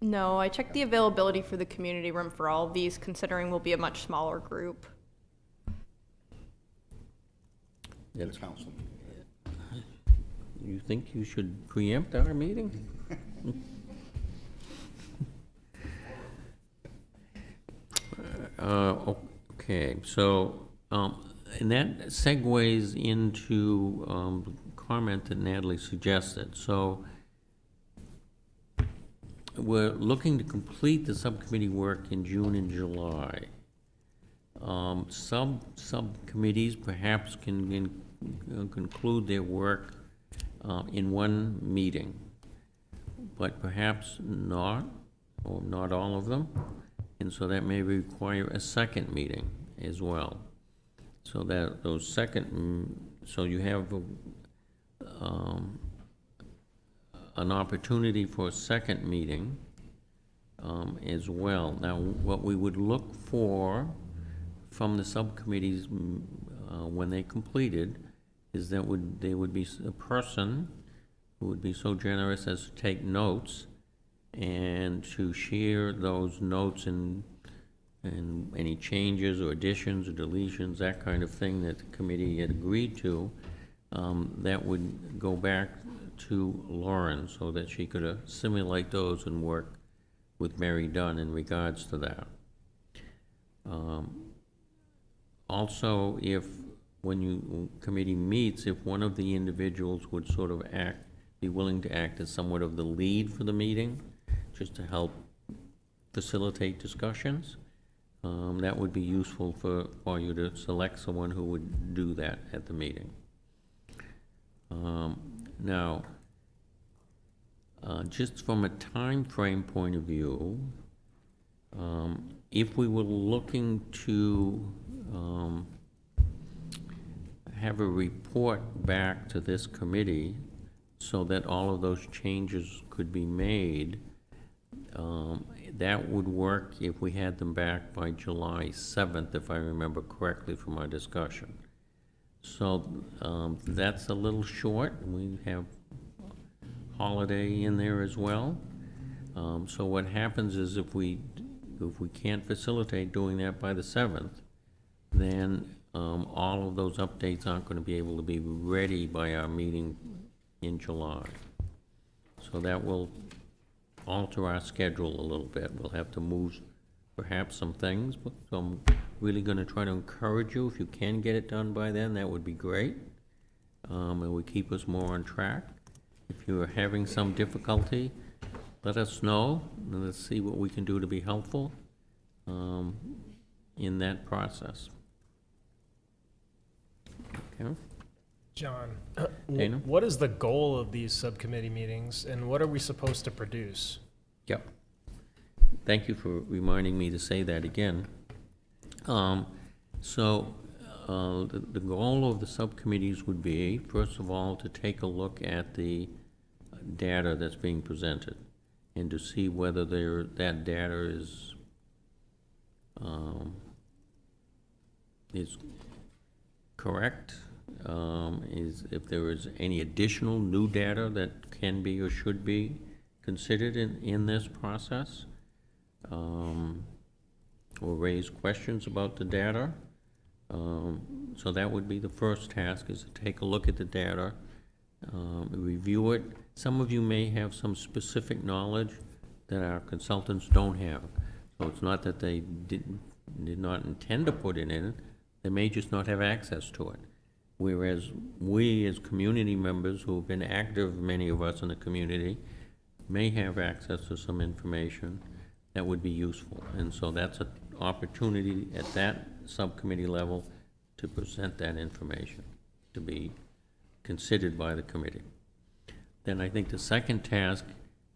No, I checked the availability for the community room for all of these, considering we'll be a much smaller group. Yes. Council. You think you should preempt our meeting? Okay, so, and that segues into the comment that Natalie suggested. So we're looking to complete the subcommittee work in June and July. Some subcommittees perhaps can conclude their work in one meeting, but perhaps not, or not all of them. And so that may require a second meeting as well. So that those so you have an opportunity for a second meeting as well. Now, what we would look for from the subcommittees when they completed is that there would be a person who would be so generous as to take notes and to share those notes and any changes or additions or deletions, that kind of thing that the committee had agreed to, that would go back to Lauren so that she could assimilate those and work with Mary Dunn in regards to that. Also, if when you committee meets, if one of the individuals would sort of be willing to act as somewhat of the lead for the meeting, just to help facilitate discussions, that would be useful for you to select someone who would do that at the meeting. Now, just from a time frame point of view, if we were looking to have a report back to this committee so that all of those changes could be made, that would work if we had them back by July 7th, if I remember correctly from our discussion. So that's a little short. We have holiday in there as well. So what happens is if we can't facilitate doing that by the 7th, then all of those updates aren't going to be able to be ready by our meeting in July. So that will alter our schedule a little bit. We'll have to move perhaps some things, but so I'm really going to try to encourage you, if you can get it done by then, that would be great. It would keep us more on track. If you are having some difficulty, let us know, and let's see what we can do to be helpful in that process. Okay. John, Dana? what is the goal of these subcommittee meetings, and what are we supposed to produce? Yep. Thank you for reminding me to say that again. The goal of the subcommittees would be, first of all, to take a look at the data that's being presented and to see whether that data is correct, if there is any additional new data that can be or should be considered in this process, or raise questions about the data. So that would be the first task, is to take a look at the data, review it. Some of you may have some specific knowledge that our consultants don't have. So it's not that they did not intend to put it in, they may just not have access to it. Whereas we, as community members who have been active, many of us in the community, may have access to some information that would be useful. And so that's an opportunity at that subcommittee level to present that information, to be considered by the committee. Then I think the second task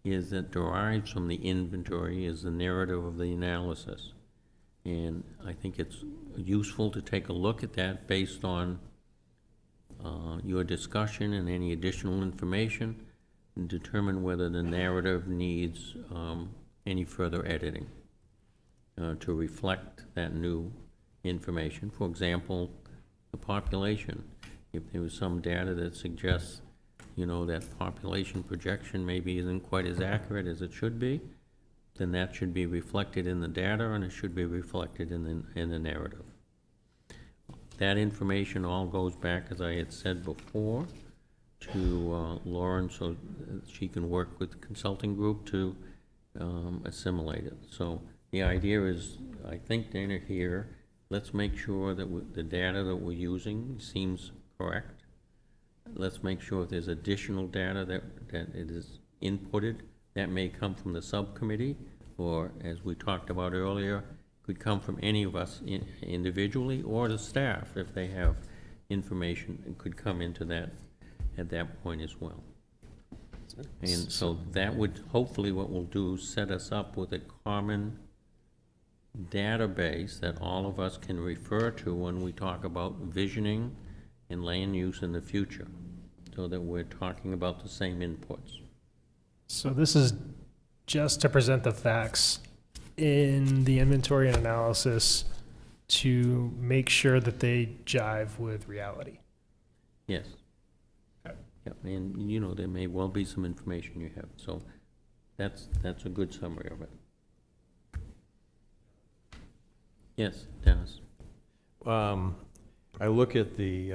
is that derives from the inventory is the narrative of the analysis. And I think it's useful to take a look at that based on your discussion and any additional information, and determine whether the narrative needs any further editing to reflect that new information. For example, the population. If there was some data that suggests, that population projection maybe isn't quite as accurate as it should be, then that should be reflected in the data, and it should be reflected in the narrative. That information all goes back, as I had said before, to Lauren, so she can work with the consulting group to assimilate it. So the idea is, I think Dana here, let's make sure that the data that we're using seems correct. Let's make sure if there's additional data that it is inputted, that may come from the subcommittee, or as we talked about earlier, could come from any of us individually, or the staff, if they have information, it could come into that at that point as well. And so that would, hopefully what we'll do, set us up with a common database that all of us can refer to when we talk about visioning and land use in the future, so that we're talking about the same inputs. So this is just to present the facts in the inventory and analysis to make sure that they jive with reality. Yes. Yeah, and you know, there may well be some information you have, so that's a good summary of it. Yes, Dennis. I look at the,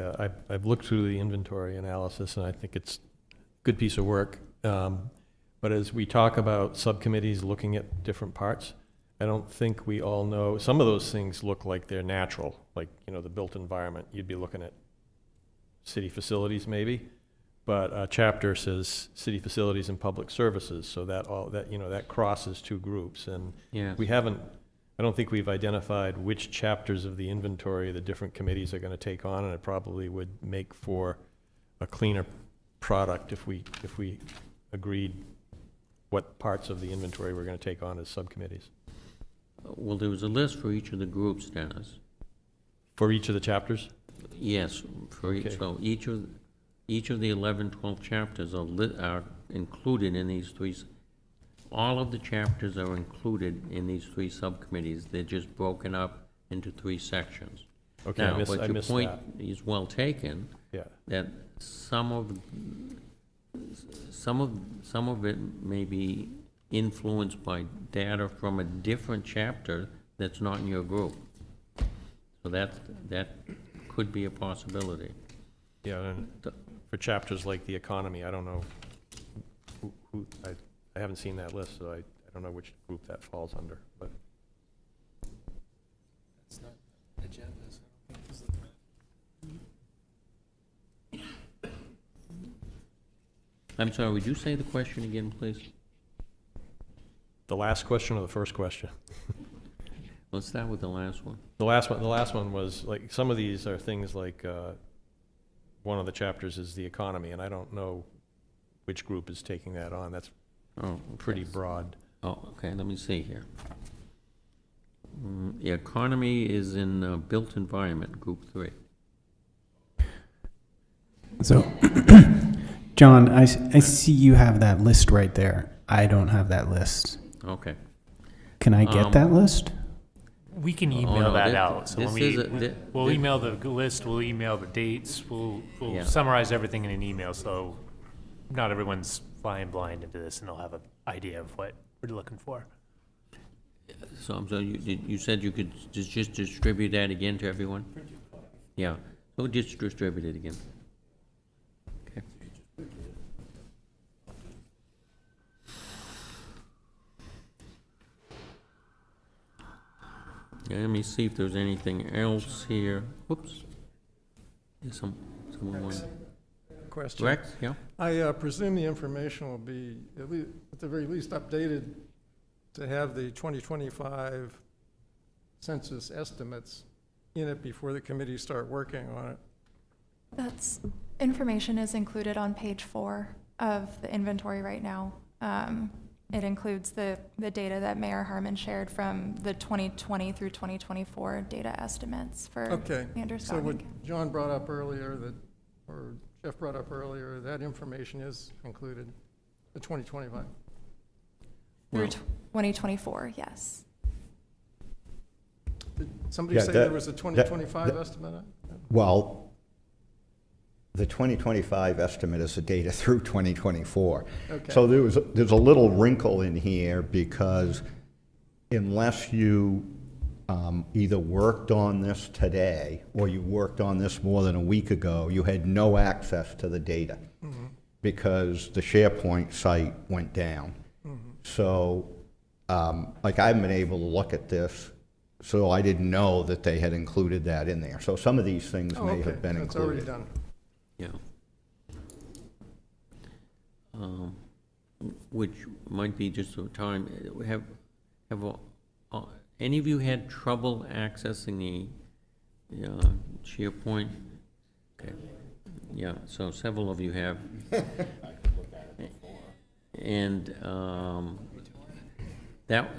I've looked through the inventory analysis, and I think it's a good piece of work. But as we talk about subcommittees looking at different parts, I don't think we all know, some of those things look like they're natural, like, you know, the built environment. You'd be looking at city facilities maybe, but a chapter says city facilities and public services, so that, you know, that crosses two groups. And yeah, we haven't, I don't think we've identified which chapters of the inventory the different committees are going to take on, and it probably would make for a cleaner product if we agreed what parts of the inventory we're going to take on as subcommittees. well, there was a list for each of the groups, Dennis. For each of the chapters? Yes, for each, Okay. so each of the 11, 12 chapters are included in these three. All of the chapters are included in these three subcommittees. They're just broken up into three sections. Okay, Now, I but your missed point that. is well taken. Yeah. That some of it may be influenced by data from a different chapter that's not in your group. So that could be a possibility. Yeah, and for chapters like the economy, I don't know who I haven't seen that list, so I don't know which group that falls under, but. It's not agendas. I'm sorry, would you say the question again, please? The last question or the first question? Let's start with the last one. The last one was, like, some of these are things like, one of the chapters is the economy, and I don't know which group is taking that on. That's pretty broad. Oh, okay, let me see here. The economy is in built environment, group 3. So, John, I see you have that list right there. I don't have that list. Okay. Can I get that list? We can email no, that this- out. So when this is we'll email the list, we'll email the dates, we'll Yeah. summarize everything in an email, so not everyone's flying blind into this, and they'll have an idea of what we're looking for. So you said you could just distribute that again to everyone? Yeah, so just distribute it again. Okay. Yeah, let me see if there's anything else here. Whoops. There's someone wanted. Question. Rex, yeah? I presume the information will be, at the very least, updated to have the 2025 census estimates in it before the committees start working on it. That's, information is included on page 4 of the inventory right now. It includes the data that Mayor Harmon shared from the 2020 through 2024 data estimates for Okay, Andrews so County. what John brought up earlier, or Jeff brought up earlier, that information is included, the 2025. Through 2024, yes. Did somebody Yeah, say that- there was a 2025 estimate? Well, the 2025 estimate is the data through 2024. Okay. So there's a little wrinkle in here because unless you either worked on this today or you worked on this more than a week ago, you had no access to the data because the SharePoint site went down. So like I haven't been able to look at this, so I didn't know that they had included that in there. So some of these things Oh, may okay, have been that's already included. done. Yeah. Which might be just a time, have any of you had trouble accessing the SharePoint? Okay. Yeah, so several of you have. And that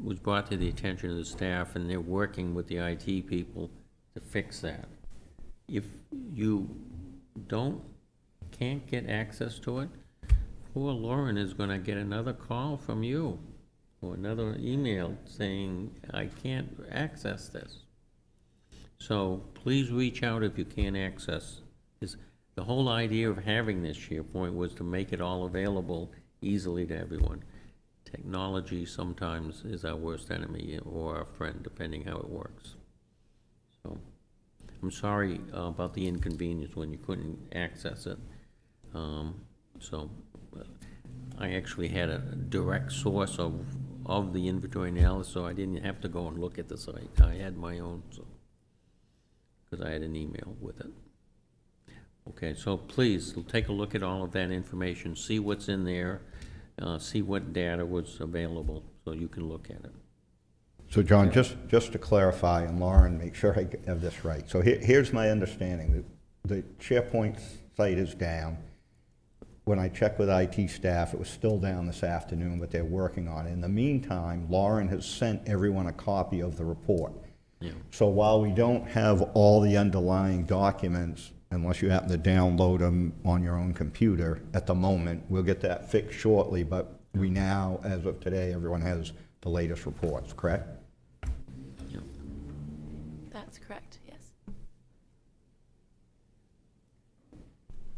was brought to the attention of the staff, and they're working with the IT people to fix that. If you can't get access to it, poor Lauren is gonna get another call from you, or another email saying, I can't access this. So please reach out if you can't access this. The whole idea of having this SharePoint was to make it all available easily to everyone. Technology sometimes is our worst enemy or our friend, depending how it works. So I'm sorry about the inconvenience when you couldn't access it. I actually had a direct source of the inventory analysis, so I didn't have to go and look at the site. I had my own, because I had an email with it. Okay, so please, take a look at all of that information, see what's in there, see what data was available, so you can look at it. So John, just to clarify, and Lauren, make sure I have this right. So here's my understanding. The SharePoint site is down. When I checked with IT staff, it was still down this afternoon, but they're working on it. In the meantime, Lauren has sent everyone a copy of the report. Yeah. So while we don't have all the underlying documents, unless you happen to download them on your own computer at the moment, we'll get that fixed shortly, but we now, as of today, everyone has the latest reports, correct? Yeah. That's correct, yes.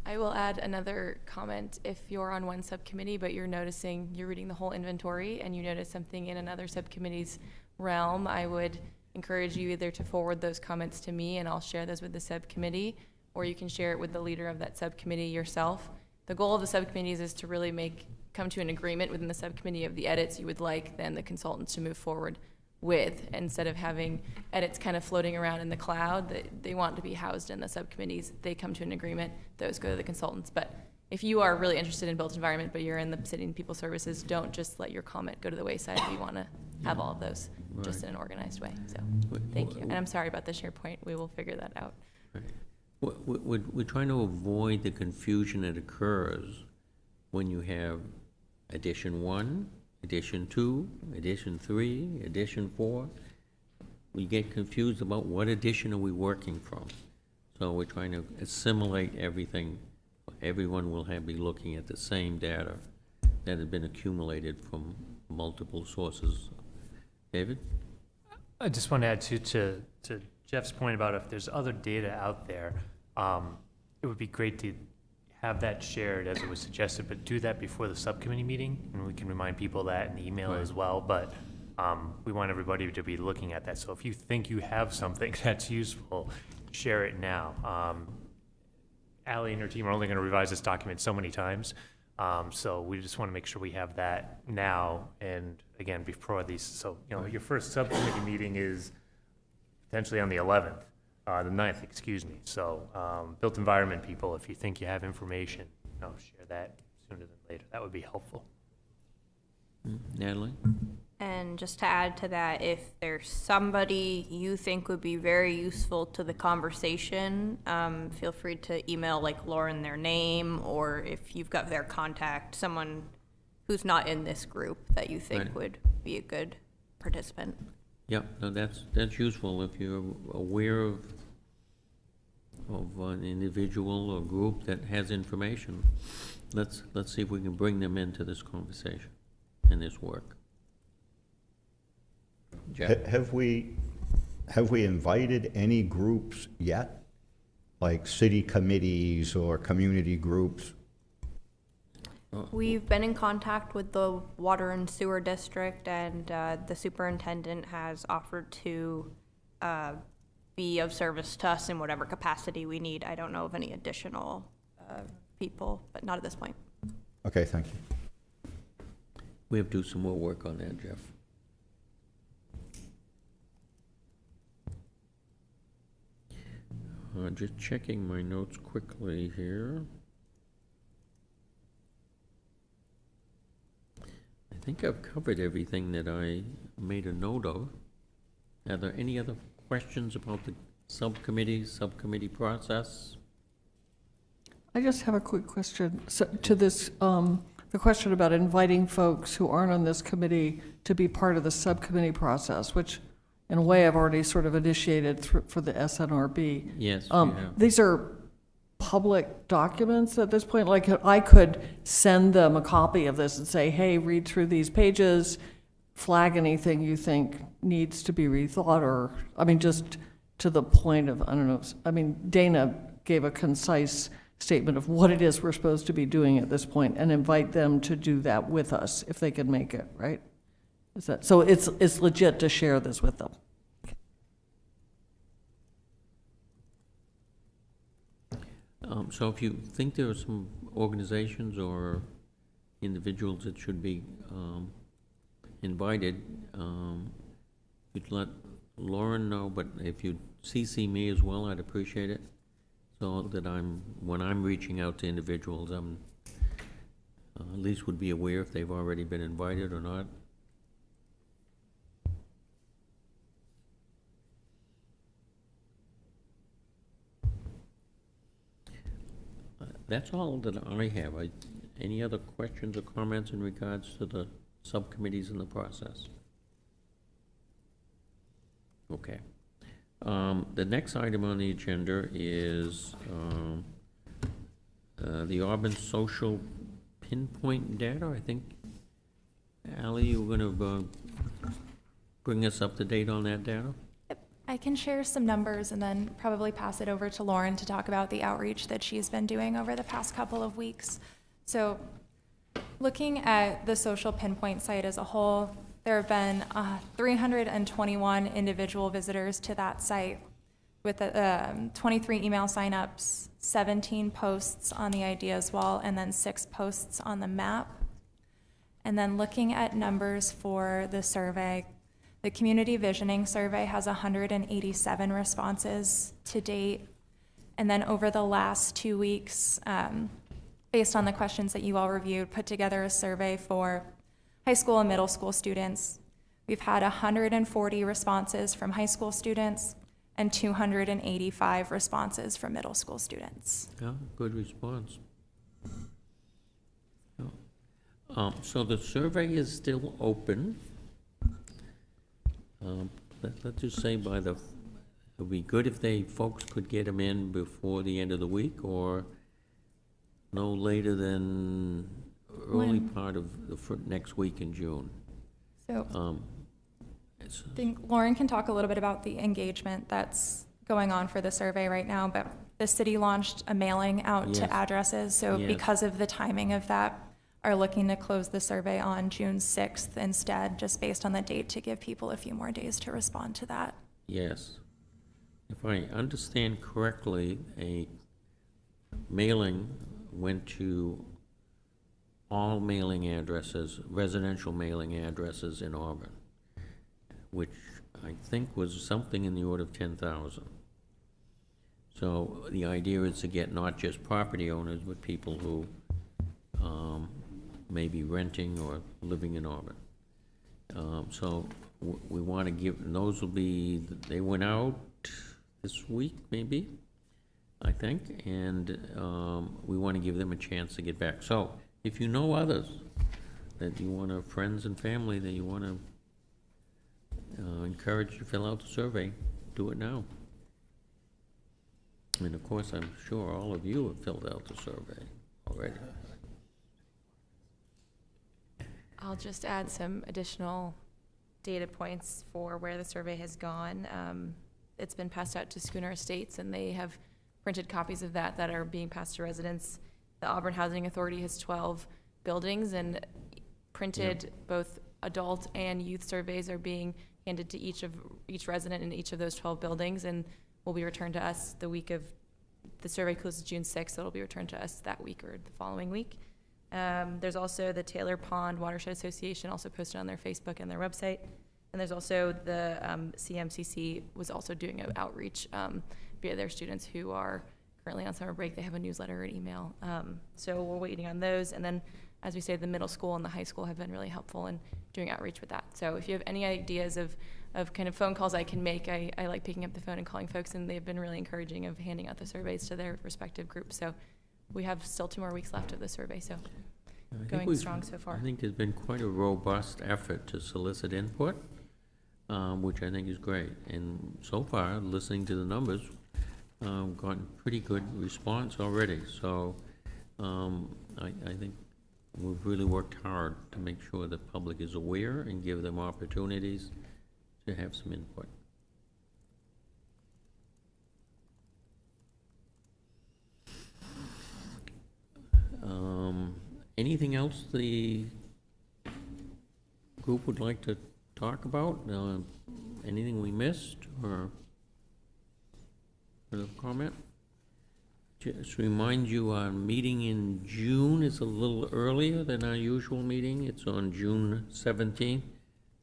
I will add another comment. If you're on one subcommittee, but you're reading the whole inventory and you notice something in another subcommittee's realm, I would encourage you either to forward those comments to me and I'll share those with the subcommittee, or you can share it with the leader of that subcommittee yourself. The goal of the subcommittees is to really come to an agreement within the subcommittee of the edits you would like then the consultants to move forward with, instead of having edits kind of floating around in the cloud. They want to be housed in the subcommittees. They come to an agreement, those go to the consultants. But if you are really interested in built environment, but you're in the City and People Services, don't just let your comment go to the wayside. We want to have all of those just in an organized way. So thank you. And I'm sorry about the SharePoint. We will figure that out. Right. We're trying to avoid the confusion that occurs when you have edition 1, edition 2, edition 3, edition 4. We get confused about what edition are we working from. So we're trying to assimilate everything. Everyone will be looking at the same data that has been accumulated from multiple sources. David? I just want to add to Jeff's point about if there's other data out there, it would be great to have that shared as it was suggested, but do that before the subcommittee meeting, and we can remind people that in the email as well. But we want everybody to be looking at that. So if you think you have something that's useful, share it now. Allie and her team are only going to revise this document so many times. So we just want to make sure we have that now and again before these. So your first subcommittee meeting is potentially on the 11th, the 9th, excuse me. So built environment people, if you think you have information, share that sooner than later. That would be helpful. Natalie? And just to add to that, if there's somebody you think would be very useful to the conversation, feel free to email Lauren their name, or if you've got their contact, someone who's not in this group that you think would be a good participant. Yeah, no, that's useful if you're aware of an individual or group that has information. Let's see if we can bring them into this conversation and this work. Jeff? Have we invited any groups yet, like city committees or community groups? We've been in contact with the Water and Sewer District, and the superintendent has offered to be of service to us in whatever capacity we need. I don't know of any additional people, but not at this point. Okay, thank you. We have to do some more work on that, Jeff. Just checking my notes quickly here. I think I've covered everything that I made a note of. Are there any other questions about the subcommittee process? I just have a quick question to this, the question about inviting folks who aren't on this committee to be part of the subcommittee process, which in a way I've already sort of initiated for the SNRB. Yes, you have. These are public documents at this point. Like, I could send them a copy of this and say, hey, read through these pages, flag anything you think needs to be rethought, or, I mean, just to the point of, I don't know, I mean, Dana gave a concise statement of what it is we're supposed to be doing at this point, and invite them to do that with us if they can make it, right? Is that, so it's legit to share this with them? So if you think there are some organizations or individuals that should be invited, you'd let Lauren know, but if you'd CC me as well, I'd appreciate it. So that when I'm reaching out to individuals, at least would be aware if they've already been invited or not. That's all that I have. Any other questions or comments in regards to the subcommittees in the process? Okay. The next item on the agenda is the Auburn social pinpoint data. I think, Ally, you were going to bring us up to date on that data? I can share some numbers and then probably pass it over to Lauren to talk about the outreach that she's been doing over the past couple of weeks. So looking at the social pinpoint site as a whole, there have been 321 individual visitors to that site with 23 email signups, 17 posts on the ideas wall, and then 6 posts on the map. And then looking at numbers for the survey, the community visioning survey has 187 responses to date. And then over the last 2 weeks, based on the questions that you all reviewed, put together a survey for high school and middle school students. We've had 140 responses from high school students and 285 responses from middle school students. Yeah, good response. So the survey is still open. Let's just say it would be good if folks could get them in before the end of the week, or no later than early part of the next week in June. So I think Lauren can talk a little bit about the engagement that's going on for the survey right now, but the city launched a mailing out to addresses. So because of the timing of that, are looking to close the survey on June 6th instead, just based on the date, to give people a few more days to respond to that. Yes. If I understand correctly, a mailing went to all mailing addresses, residential mailing addresses in Auburn, which I think was something in the order of 10,000. So the idea is to get not just property owners, but people who may be renting or living in Auburn. So we want to give, and those will be, they went out this week, maybe, I think, and we want to give them a chance to get back. So if you know others that you want to, friends and family that you want to encourage to fill out the survey, do it now. And of course, I'm sure all of you have filled out the survey already. I'll just add some additional data points for where the survey has gone. It's been passed out to Schooner Estates, and they have printed copies of that are being passed to residents. The Auburn Housing Authority has 12 buildings, and printed both adult and youth surveys are being handed to each resident in each of those 12 buildings, and will be returned to us the week of the survey closes June 6th. So it'll be returned to us that week or the following week. There's also the Taylor Pond Watershed Association also posted on their Facebook and their website. And there's also the CMCC was also doing an outreach via their students who are currently on summer break. They have a newsletter or an email. So we're waiting on those. And then, as we say, the middle school and the high school have been really helpful in doing outreach with that. So if you have any ideas of kind of phone calls I can make, I like picking up the phone and calling folks, and they've been really encouraging of handing out the surveys to their respective groups. So we have still 2 more weeks left of the survey, so going strong so far. I think there's been quite a robust effort to solicit input, which I think is great. And so far, listening to the numbers, gotten pretty good response already. So I think we've really worked hard to make sure the public is aware and give them opportunities to have some input. Anything else the group would like to talk about? Anything we missed or further comment? Just remind you, our meeting in June is a little earlier than our usual meeting. It's on June 17th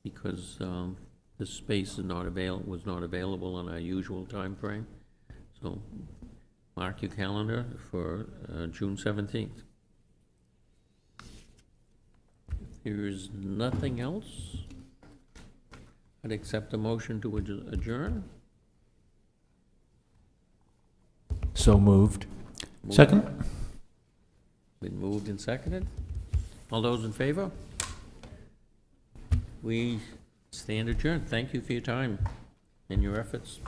because the space is was not available on our usual time frame. So mark your calendar for June 17th. If there's nothing else, I'd accept a motion to adjourn. So moved. Second? Been moved and seconded. All those in favor? We stand adjourned. Thank you for your time and your efforts.